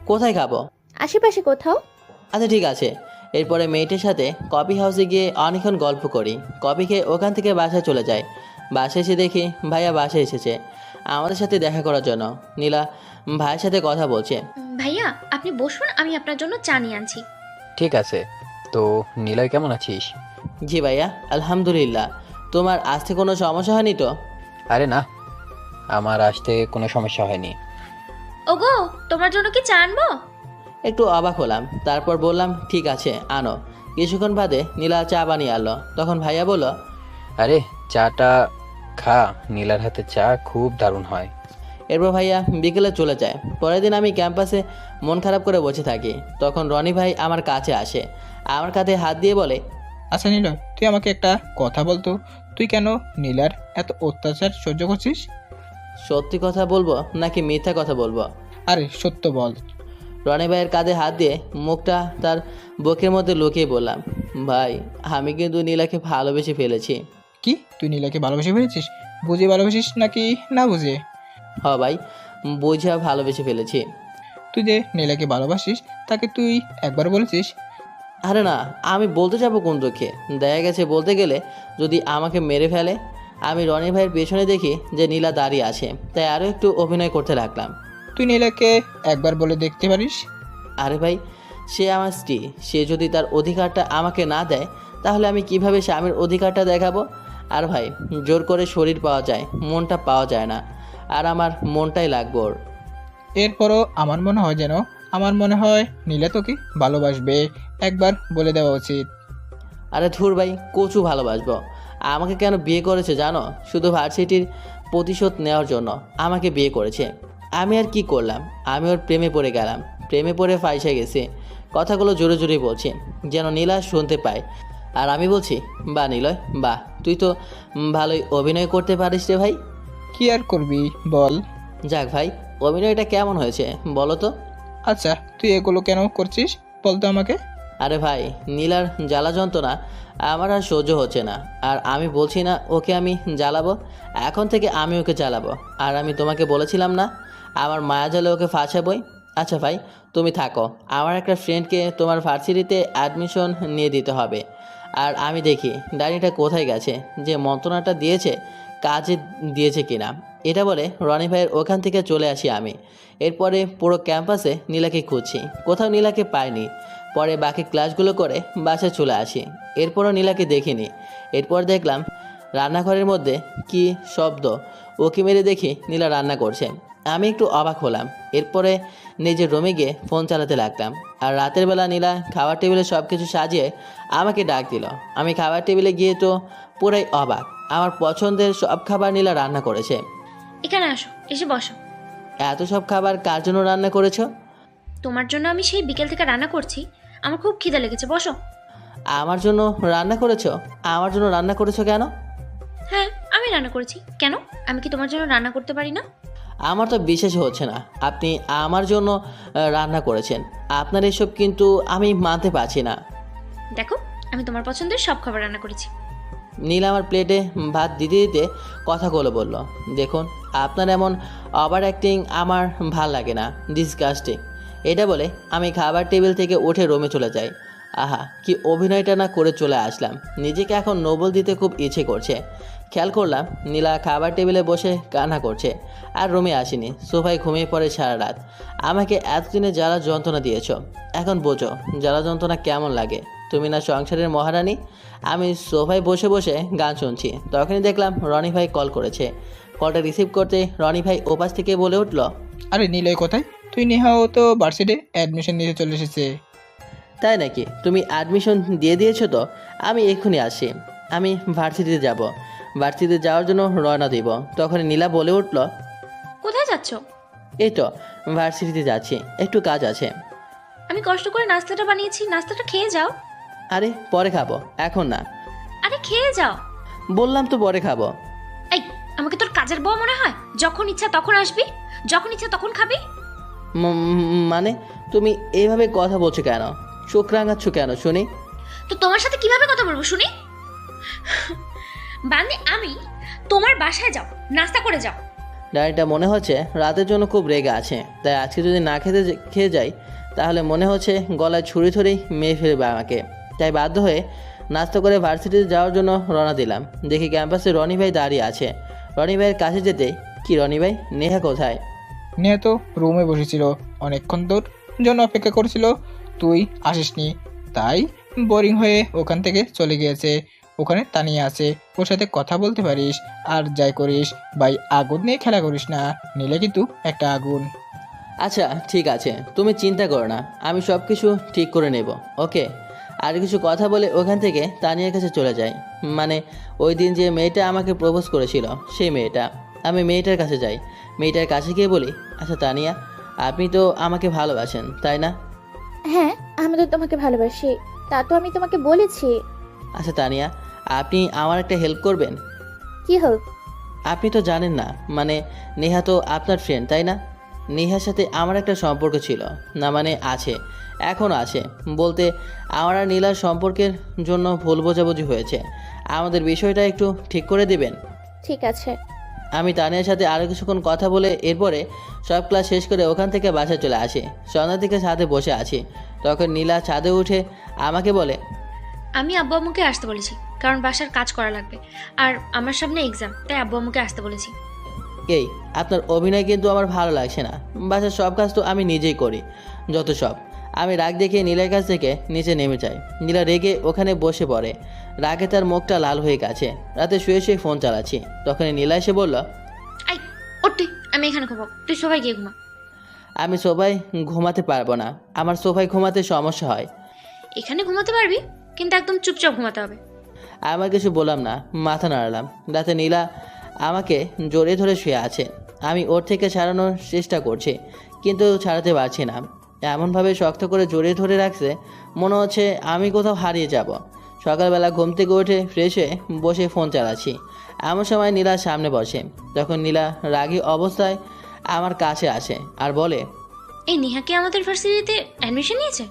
কোথায় খাবো? আশেপাশে কোথাও। আচ্ছা ঠিক আছে। এরপরে মেয়েটির সাথে কফি হাউসে গিয়ে অনেকক্ষণ গল্প করি। কফি খেয়ে ওখান থেকে বাসায় চলে যাই। বাসায় এসে দেখি ভাইয়া বাসায় এসেছে আমাদের সাথে দেখা করার জন্য। নীলা ভাইয়ের সাথে কথা বলছে। ভাইয়া আপনি বসুন, আমি আপনার জন্য চা নিয়ে আনছি। ঠিক আছে। তো নিলয় কেমন আছিস? জি ভাইয়া, আলহামদুলিল্লাহ। তোমার আসতে কোনো সমস্যা হয়নি তো? আরে না, আমার আসতে কোনো সমস্যা হয়নি। ওগো, তোমার জন্য কি চা আনবো? একটু অবাক হলাম, তারপর বললাম ঠিক আছে আনো। কিছুক্ষণ বাদে নীলা চা বানিয়ে আনলো। তখন ভাইয়া বলল, আরে চাটা খা, নীলার হাতে চা খুব দারুণ হয়। এরপর ভাইয়া বিকেলে চলে যায়। পরের দিন আমি ক্যাম্পাসে মন খারাপ করে বসে থাকি। তখন রনি ভাই আমার কাছে আসে, আমার কাঁধে হাত দিয়ে বলে, আচ্ছা নিলয়, তুই আমাকে একটা কথা বলতো, তুই কেন নীলার এত অত্যাচার সহ্য করছিস? সত্যি কথা বলবো নাকি মিথ্যা কথা বলবো? আরে সত্য বল। রনি ভাইয়ের কাঁধে হাত দিয়ে মুখটা তার বুকের মধ্যে লুকিয়ে বললাম, ভাই আমি কিন্তু নীলাকে ভালোবেসে ফেলেছি। কি, তুই নীলাকে ভালোবেসে ফেলেছিস? বুঝে ভালোবেসিস নাকি না বুঝে? হ ভাই, বুঝে ভালোবেসে ফেলেছি। তুই যে নীলাকে ভালোবাসিস তাকে তুই একবার বলেছিস? আরে না, আমি বলতে যাবো কোন দুঃখে? দেখা গেছে বলতে গেলে যদি আমাকে মেরে ফেলে। আমি রনি ভাইয়ের পেছনে দেখি যে নীলা দাঁড়িয়ে আছে, তাই আরও একটু অভিনয় করতে লাগলাম। তুই নীলাকে একবার বলে দেখতে পারিস। আরে ভাই, সে আমার স্ত্রী, সে যদি তার অধিকারটা আমাকে না দেয় তাহলে আমি কিভাবে স্বামীর অধিকারটা দেখাবো? আর ভাই, জোর করে শরীর পাওয়া যায়, মনটা পাওয়া যায় না, আর আমার মনটাই লাগবে ওর। এরপরও আমার মনে হয় নীলা তোকে ভালোবাসবে, একবার বলে দেওয়া উচিত। আরে ধুর ভাই, কচু ভালোবাসবো? আমাকে কেন বিয়ে করেছে জানো? শুধু ভার্সিটির প্রতিশোধ নেওয়ার জন্য আমাকে বিয়ে করেছে। আমি আর কি করলাম? আমি ওর প্রেমে পড়ে গেলাম, প্রেমে পড়ে ফাইসে গেছে। কথাগুলো জোরে জোরে বলছে যেন নীলা শুনতে পায়। আর আমি বলছি, বা নিলয় বাহ, তুই তো ভালোই অভিনয় করতে পারিস রে ভাই। কি আর করবি বল। যাক ভাই, অভিনয়টা কেমন হয়েছে বলো তো? আচ্ছা তুই এগুলো কেন করছিস বলতো আমাকে? আরে ভাই, নীলার জ্বালা যন্ত্রণা আমার আর সহ্য হচ্ছে না। আর আমি বলছি না ওকে আমি জ্বালাবো, এখন থেকে আমি ওকে জ্বালাবো। আর আমি তোমাকে বলেছিলাম না আমার মায়া জালে ওকে ফাঁসাবই। আচ্ছা ভাই, তুমি থাকো, আমার একটা ফ্রেন্ডকে তোমার ভার্সিটিতে অ্যাডমিশন নিয়ে দিতে হবে। আর আমি দেখি ডায়েরিটা কোথায় গেছে, যে মন্ত্রণাটা দিয়েছে কাজে দিয়েছে কিনা। এটা বলে রনি ভাইয়ের ওখান থেকে চলে আসি আমি। এরপরে পুরো ক্যাম্পাসে নীলাকে খুঁজছি, কোথাও নীলাকে পাইনি। পরে বাকি ক্লাসগুলো করে বাসায় চলে আসি, এরপরও নীলাকে দেখিনি। এরপর দেখলাম রান্নাঘরের মধ্যে কি শব্দ, ওকে মেরে দেখি নীলা রান্না করছে। আমি একটু অবাক হলাম। এরপরে নিজের রুমে গিয়ে ফোন চালাতে লাগলাম। আর রাতের বেলা নীলা খাবার টেবিলে সব কিছু সাজিয়ে আমাকে ডাক দিল। আমি খাবার টেবিলে গিয়ে তো পুরাই অবাক, আমার পছন্দের সব খাবার নীলা রান্না করেছে। এখানে আসো, এসে বসো। এত সব খাবার কার জন্য রান্না করেছো? তোমার জন্য আমি সেই বিকেল থেকে রান্না করছি, আমার খুব খিদে লেগেছে, বসো। আমার জন্য রান্না করেছো? আমার জন্য রান্না করেছো কেন? হ্যাঁ, আমি রান্না করেছি। কেন, আমি কি তোমার জন্য রান্না করতে পারি না? আমার তো বিশ্বাস হচ্ছে না আপনি আমার জন্য রান্না করেছেন। আপনার এসব কিন্তু আমি মানতে পারছি না। দেখো, আমি তোমার পছন্দের সব খাবার রান্না করেছি। নীল আমার প্লেটে ভাত দিতে দিতে কথাগুলো বলল, দেখুন আপনার এমন ওভার অ্যাক্টিং আমার ভাল লাগে না, ডিসগাস্টিং। এটা বলে আমি খাবার টেবিল থেকে উঠে রুমে চলে যাই। আহা, কি অভিনয়টা না করে চলে আসলাম, নিজেকে এখন নোবেল দিতে খুব ইচ্ছে করছে। খেয়াল করলাম নীলা খাবার টেবিলে বসে কান্না করছে, আর রুমে আসেনি, সোফায় ঘুমিয়ে পড়ে সারা রাত। আমাকে এতদিনে জ্বালা যন্ত্রণা দিয়েছ, এখন বোঝো জ্বালা যন্ত্রণা কেমন লাগে। তুমি না সংসারের মহারানী। আমি সোফায় বসে বসে গান শুনছি, তখনই দেখলাম রনি ভাই কল করেছে। কলটা রিসিভ করতে রনি ভাই ওপাশ থেকে বলে উঠল, আরে নিলয় কোথায়? তুই নেহাও তো ভার্সিটিতে অ্যাডমিশন নিতে চলে এসেছে। তাই নাকি? তুমি অ্যাডমিশন দিয়ে দিয়েছো তো? আমি এক্ষুনি আসি, আমি ভার্সিটিতে যাব। ভার্সিটিতে যাওয়ার জন্য রওনা দিব, তখন নীলা বলে উঠল, কোথায় যাচ্ছ? এই তো ভার্সিটিতে যাচ্ছি, একটু কাজ আছে। আমি কষ্ট করে নাস্তাটা বানিয়েছি, নাস্তাটা খেয়ে যাও। আরে পরে খাবো, এখন না। আরে খেয়ে যাও। বললাম তো পরে খাবো। এই, আমাকে তোর কাজের বউ মনে হয়? যখন ইচ্ছা তখন আসবি, যখন ইচ্ছা তখন খাবি। মানে তুমি এইভাবে কথা বলছো কেন? চোখ রাঙাচ্ছ কেন শুনি? তো তোমার সাথে কিভাবে কথা বলবো শুনি? বান্দি, আমি তোমার বাসায় যাও, নাস্তা করে যাও। ডায়েরিটা মনে হচ্ছে রাতের জন্য খুব রেগে আছে, তাই আজকে যদি না খেয়ে যাই তাহলে মনে হচ্ছে গলায় ছুরি ধরেই মেরে ফেলবে আমাকে। তাই বাধ্য হয়ে নাস্তা করে ভার্সিটিতে যাওয়ার জন্য রওনা দিলাম। দেখি ক্যাম্পাসে রনি ভাই দাঁড়িয়ে আছে। রনি ভাইয়ের কাছে যেতে, কি রনি ভাই, নেহা কোথায়? নেহা তো রুমে বসেছিল, অনেকক্ষণ তোর জন্য অপেক্ষা করেছিল, তুই আসিসনি, তাই বোরিং হয়ে ওখান থেকে চলে গিয়েছে। ওখানে তানিয়া আছে, ওর সাথে কথা বলতে পারিস। আর যাই করিস ভাই, আগুন নিয়ে খেলা করিস না, নিলে কিন্তু একটা আগুন। আচ্ছা ঠিক আছে, তুমি চিন্তা করো না, আমি সব কিছু ঠিক করে নেব, ওকে? আর কিছু কথা বলে ওখান থেকে তানিয়ার কাছে চলে যাই। মানে ওই দিন যে মেয়েটা আমাকে প্রপোজ করেছিল সেই মেয়েটা। আমি মেয়েটার কাছে যাই, মেয়েটার কাছে গিয়ে বলি, আচ্ছা তানিয়া, আপনি তো আমাকে ভালোবাসেন তাই না? হ্যাঁ, আমি তো তোমাকে ভালোবাসি, তা তো আমি তোমাকে বলেছি। আচ্ছা তানিয়া, আপনি আমার একটা হেল্প করবেন? কি হেল্প? আপনি তো জানেন না, মানে নেহা তো আপনার ফ্রেন্ড তাই না? নেহার সাথে আমার একটা সম্পর্ক ছিল, না মানে আছে, এখনও আছে। বলতে আমার আর নীলার সম্পর্কের জন্য ভুল বোঝাবুঝি হয়েছে, আমাদের বিষয়টা একটু ঠিক করে দেবেন? ঠিক আছে। আমি তানিয়ার সাথে আরও কিছুক্ষণ কথা বলে এরপরে সব ক্লাস শেষ করে ওখান থেকে বাসায় চলে আসি। সন্ধ্যার দিকে ছাদে বসে আছি, তখন নীলা ছাদে উঠে আমাকে বলে, আমি আব্বু আম্মুকে আসতে বলেছি, কারণ বাসার কাজ করা লাগবে, আর আমার সামনে এক্সাম, তাই আব্বু আম্মুকে আসতে বলেছি। এই আপনার অভিনয় কিন্তু আমার ভালো লাগছে না, বাসার সব কাজ তো আমি নিজেই করি, যত সব। আমি রাগ দেখে নীলার কাছ থেকে নিচে নেমে যাই। নীলা রেগে ওখানে বসে পড়ে, রাগে তার মুখটা লাল হয়ে গেছে। রাতে শুয়ে শুয়ে ফোন চালাচ্ছি, তখনই নীলা এসে বলল, আই ওঠে, আমি এখানে ঘুমাবো, তুই সবাই গিয়ে ঘুমা। আমি সোফায় ঘুমাতে পারবো না, আমার সোফায় ঘুমাতে সমস্যা হয়। এখানে ঘুমাতে পারবি, কিন্তু একদম চুপচাপ ঘুমাতে হবে। আমার কিছু বললাম না, মাথা নাড়ালাম। রাতে নীলা আমাকে জড়িয়ে ধরে শুয়ে আছে, আমি ওর থেকে ছাড়ানোর চেষ্টা করছি, কিন্তু ছাড়াতে পারছি না। এমনভাবে শক্ত করে জড়িয়ে ধরে রাখছে, মনে হচ্ছে আমি কোথাও হারিয়ে যাব। সকালবেলা ঘুম থেকে উঠে ফ্রেশ হয়ে বসে ফোন চালাচ্ছি, এমন সময় নীলা সামনে বসে। তখন নীলা রাগী অবস্থায় আমার কাছে আসে আর বলে, এই নেহা কি আমাদের ভার্সিটিতে অ্যাডমিশন নিয়েছে?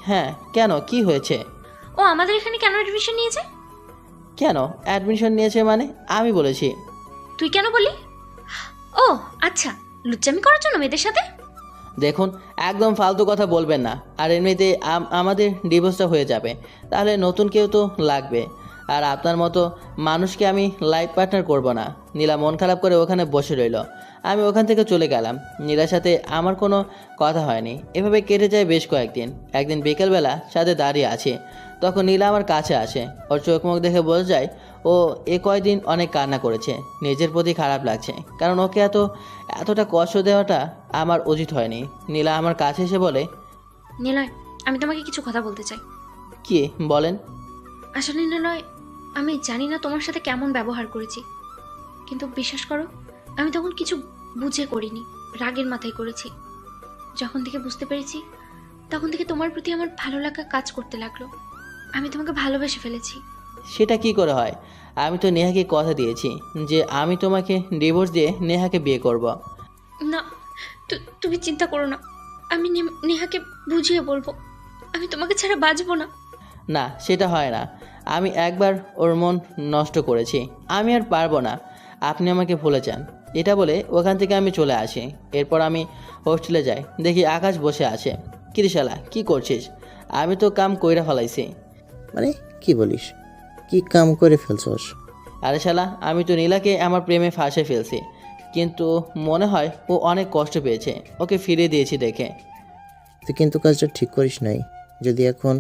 হ্যাঁ, কেন, কি হয়েছে? ও আমাদের এখানে কেন অ্যাডমিশন নিয়েছে? কেন অ্যাডমিশন নিয়েছে মানে? আমি বলেছি। তুই কেন বললি? ও আচ্ছা, লুচ্চামি করার জন্য মেয়েদের সাথে? দেখুন, একদম ফালতু কথা বলবেন না। আর এমনিতে আমাদের ডিভোর্সটা হয়ে যাবে, তাহলে নতুন কেউ তো লাগবে। আর আপনার মতো মানুষকে আমি লাইফ পার্টনার করব না। নীলা মন খারাপ করে ওখানে বসে রইল। আমি ওখান থেকে চলে গেলাম। নীলার সাথে আমার কোনো কথা হয়নি। এভাবে কেটে যায় বেশ কয়েকদিন। একদিন বিকেলবেলা সাথে দাঁড়িয়ে আছে, তখন নীলা আমার কাছে আসে। ওর চোখ মুখ দেখে বোঝা যায় ও এ কয়দিন অনেক কান্না করেছে। নিজের প্রতি খারাপ লাগছে, কারণ ওকে এতটা কষ্ট দেওয়াটা আমার উচিত হয়নি। নীলা আমার কাছে এসে বলে, নিলয়, আমি তোমাকে কিছু কথা বলতে চাই। কি বলেন? আসলে নিলয়, আমি জানি না তোমার সাথে কেমন ব্যবহার করেছি, কিন্তু বিশ্বাস করো, আমি তখন কিছু বুঝে করিনি, রাগের মাথায় করেছি। যখন থেকে বুঝতে পেরেছি, তখন থেকে তোমার প্রতি আমার ভালো লাগা কাজ করতে লাগলো। আমি তোমাকে ভালোবেসে ফেলেছি। সেটা কি করে হয়? আমি তো নেহাকে কথা দিয়েছি যে আমি তোমাকে ডিভোর্স দিয়ে নেহাকে বিয়ে করব। না, তুমি চিন্তা করো না, আমি নেহাকে বুঝিয়ে বলবো। আমি তোমাকে ছাড়া বাঁচবো না। না, সেটা হয় না। আমি একবার ওর মন নষ্ট করেছি, আমি আর পারবো না। আপনি আমাকে ভুলে যান। এটা বলে ওখান থেকে আমি চলে আসি। এরপর আমি হোস্টেলে যাই, দেখি আকাশ বসে আছে। কিরিশালা, কি করছিস? আমি তো কাম কইরা ফেলাইছি। মানে কি বলিস? কি কাম করে ফেলছস? আরে শালা, আমি তো নীলাকে আমার প্রেমে ফাঁসে ফেলছি, কিন্তু মনে হয় ও অনেক কষ্ট পেয়েছে। ওকে ফিরিয়ে দিয়েছি দেখে। তুই কিন্তু কাজটা ঠিক করিস নাই। যদি এখন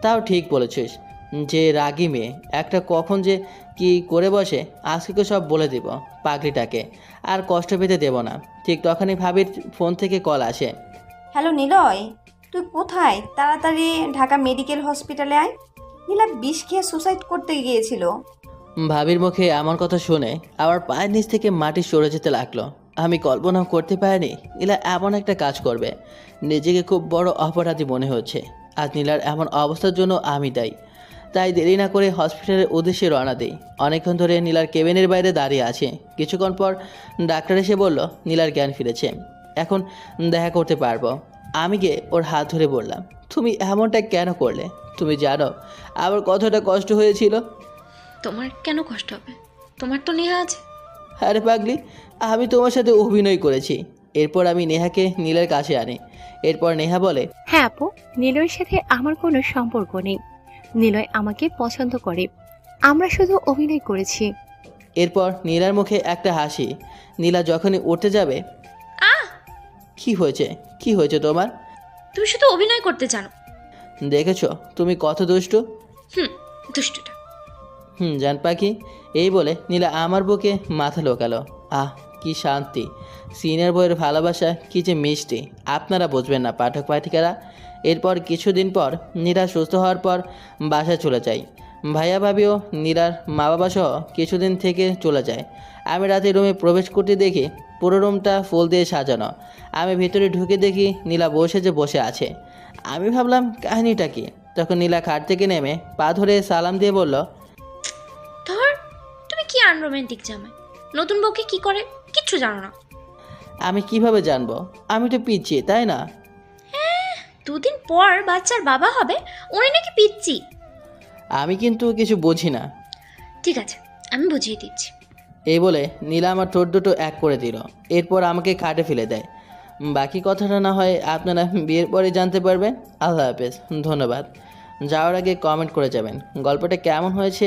তাও ঠিক বলেছিস, যে রাগী মেয়ে একটা কখন যে কি করে বসে, আজকে সব বলে দিব পাগলিটাকে। আর কষ্ট পেতে দেব না। ঠিক তখনই ভাবির ফোন থেকে কল আসে। হ্যালো নিলয়, তুই কোথায়? তাড়াতাড়ি ঢাকা মেডিকেল হসপিটালে আয়। নীলা বিষ খেয়ে সুসাইড করতে গিয়েছিল। ভাবির মুখে আমার কথা শুনে আমার পায়ের নিচ থেকে মাটি সরে যেতে লাগলো। আমি কল্পনাও করতে পারিনি নীলা এমন একটা কাজ করবে। নিজেকে খুব বড় অপরাধী মনে হচ্ছে। আজ নীলার এমন অবস্থার জন্য আমি দায়ী। তাই দেরি না করে হসপিটালের উদ্দেশ্যে রওনা দিই। অনেকক্ষণ ধরে নীলার কেবিনের বাইরে দাঁড়িয়ে আছে। কিছুক্ষণ পর ডাক্তার এসে বলল নীলার জ্ঞান ফিরেছে, এখন দেখা করতে পারবো। আমি গিয়ে ওর হাত ধরে বললাম, তুমি এমনটা কেন করলে? তুমি জানো আমার কতটা কষ্ট হয়েছিল? তোমার কেন কষ্ট হবে? তোমার তো নেহা আছে। আরে পাগলি, আমি তোমার সাথে অভিনয় করেছি। এরপর আমি নেহাকে নীলের কাছে আনি। এরপর নেহা বলে, হ্যাঁ আপু, নিলয়ের সাথে আমার কোনো সম্পর্ক নেই। নিলয় আমাকে পছন্দ করে, আমরা শুধু অভিনয় করেছি। এরপর নীলার মুখে একটা হাসি। নীলা যখনই উঠতে যাবে, কি হয়েছে, কি হয়েছে তোমার? তুমি শুধু অভিনয় করতে জানো। দেখেছো তুমি কত দুষ্টু? দুষ্টুটা। জান পাখি। এই বলে নীলা আমার বুকে মাথা লোকালো। আহ, কি শান্তি। সিনিয়র বইয়ের ভালোবাসা কি যে মিষ্টি, আপনারা বুঝবেন না পাঠক পাঠিকারা। এরপর কিছুদিন পর নীলা সুস্থ হওয়ার পর বাসায় চলে যায়। ভাইয়া ভাবিও নীলার মা বাবা সহ কিছুদিন থেকে চলে যায়। আমি রাতে রুমে প্রবেশ করতে দেখি পুরো রুমটা ফুল দিয়ে সাজানো। আমি ভিতরে ঢুকে দেখি নীলা বসে আছে। আমি ভাবলাম কাহিনীটা কি। তখন নীলা খাট থেকে নেমে পা ধরে সালাম দিয়ে বলল, ধর, তুমি কি আনরোমান্টিক জামাই, নতুন বউকে কি করে কিচ্ছু জানো না। আমি কিভাবে জানবো? আমি তো পিচ্ছি, তাই না? দুদিন পর বাচ্চার বাবা হবে, উনি নাকি পিচ্ছি। আমি কিন্তু কিছু বুঝি না। ঠিক আছে, আমি বুঝিয়ে দিচ্ছি। এই বলে নীলা আমার ঠোঁট দুটো এক করে দিল। এরপর আমাকে খাটে ফেলে দেয়। বাকি কথাটা না হয় আপনারা বিয়ের পরে জানতে পারবেন। আল্লাহ হাফেজ, ধন্যবাদ। যাওয়ার আগে কমেন্ট করে যাবেন। গল্পটা কেমন হয়েছে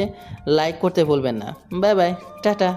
লাইক করতে ভুলবেন না। Bye bye, tata.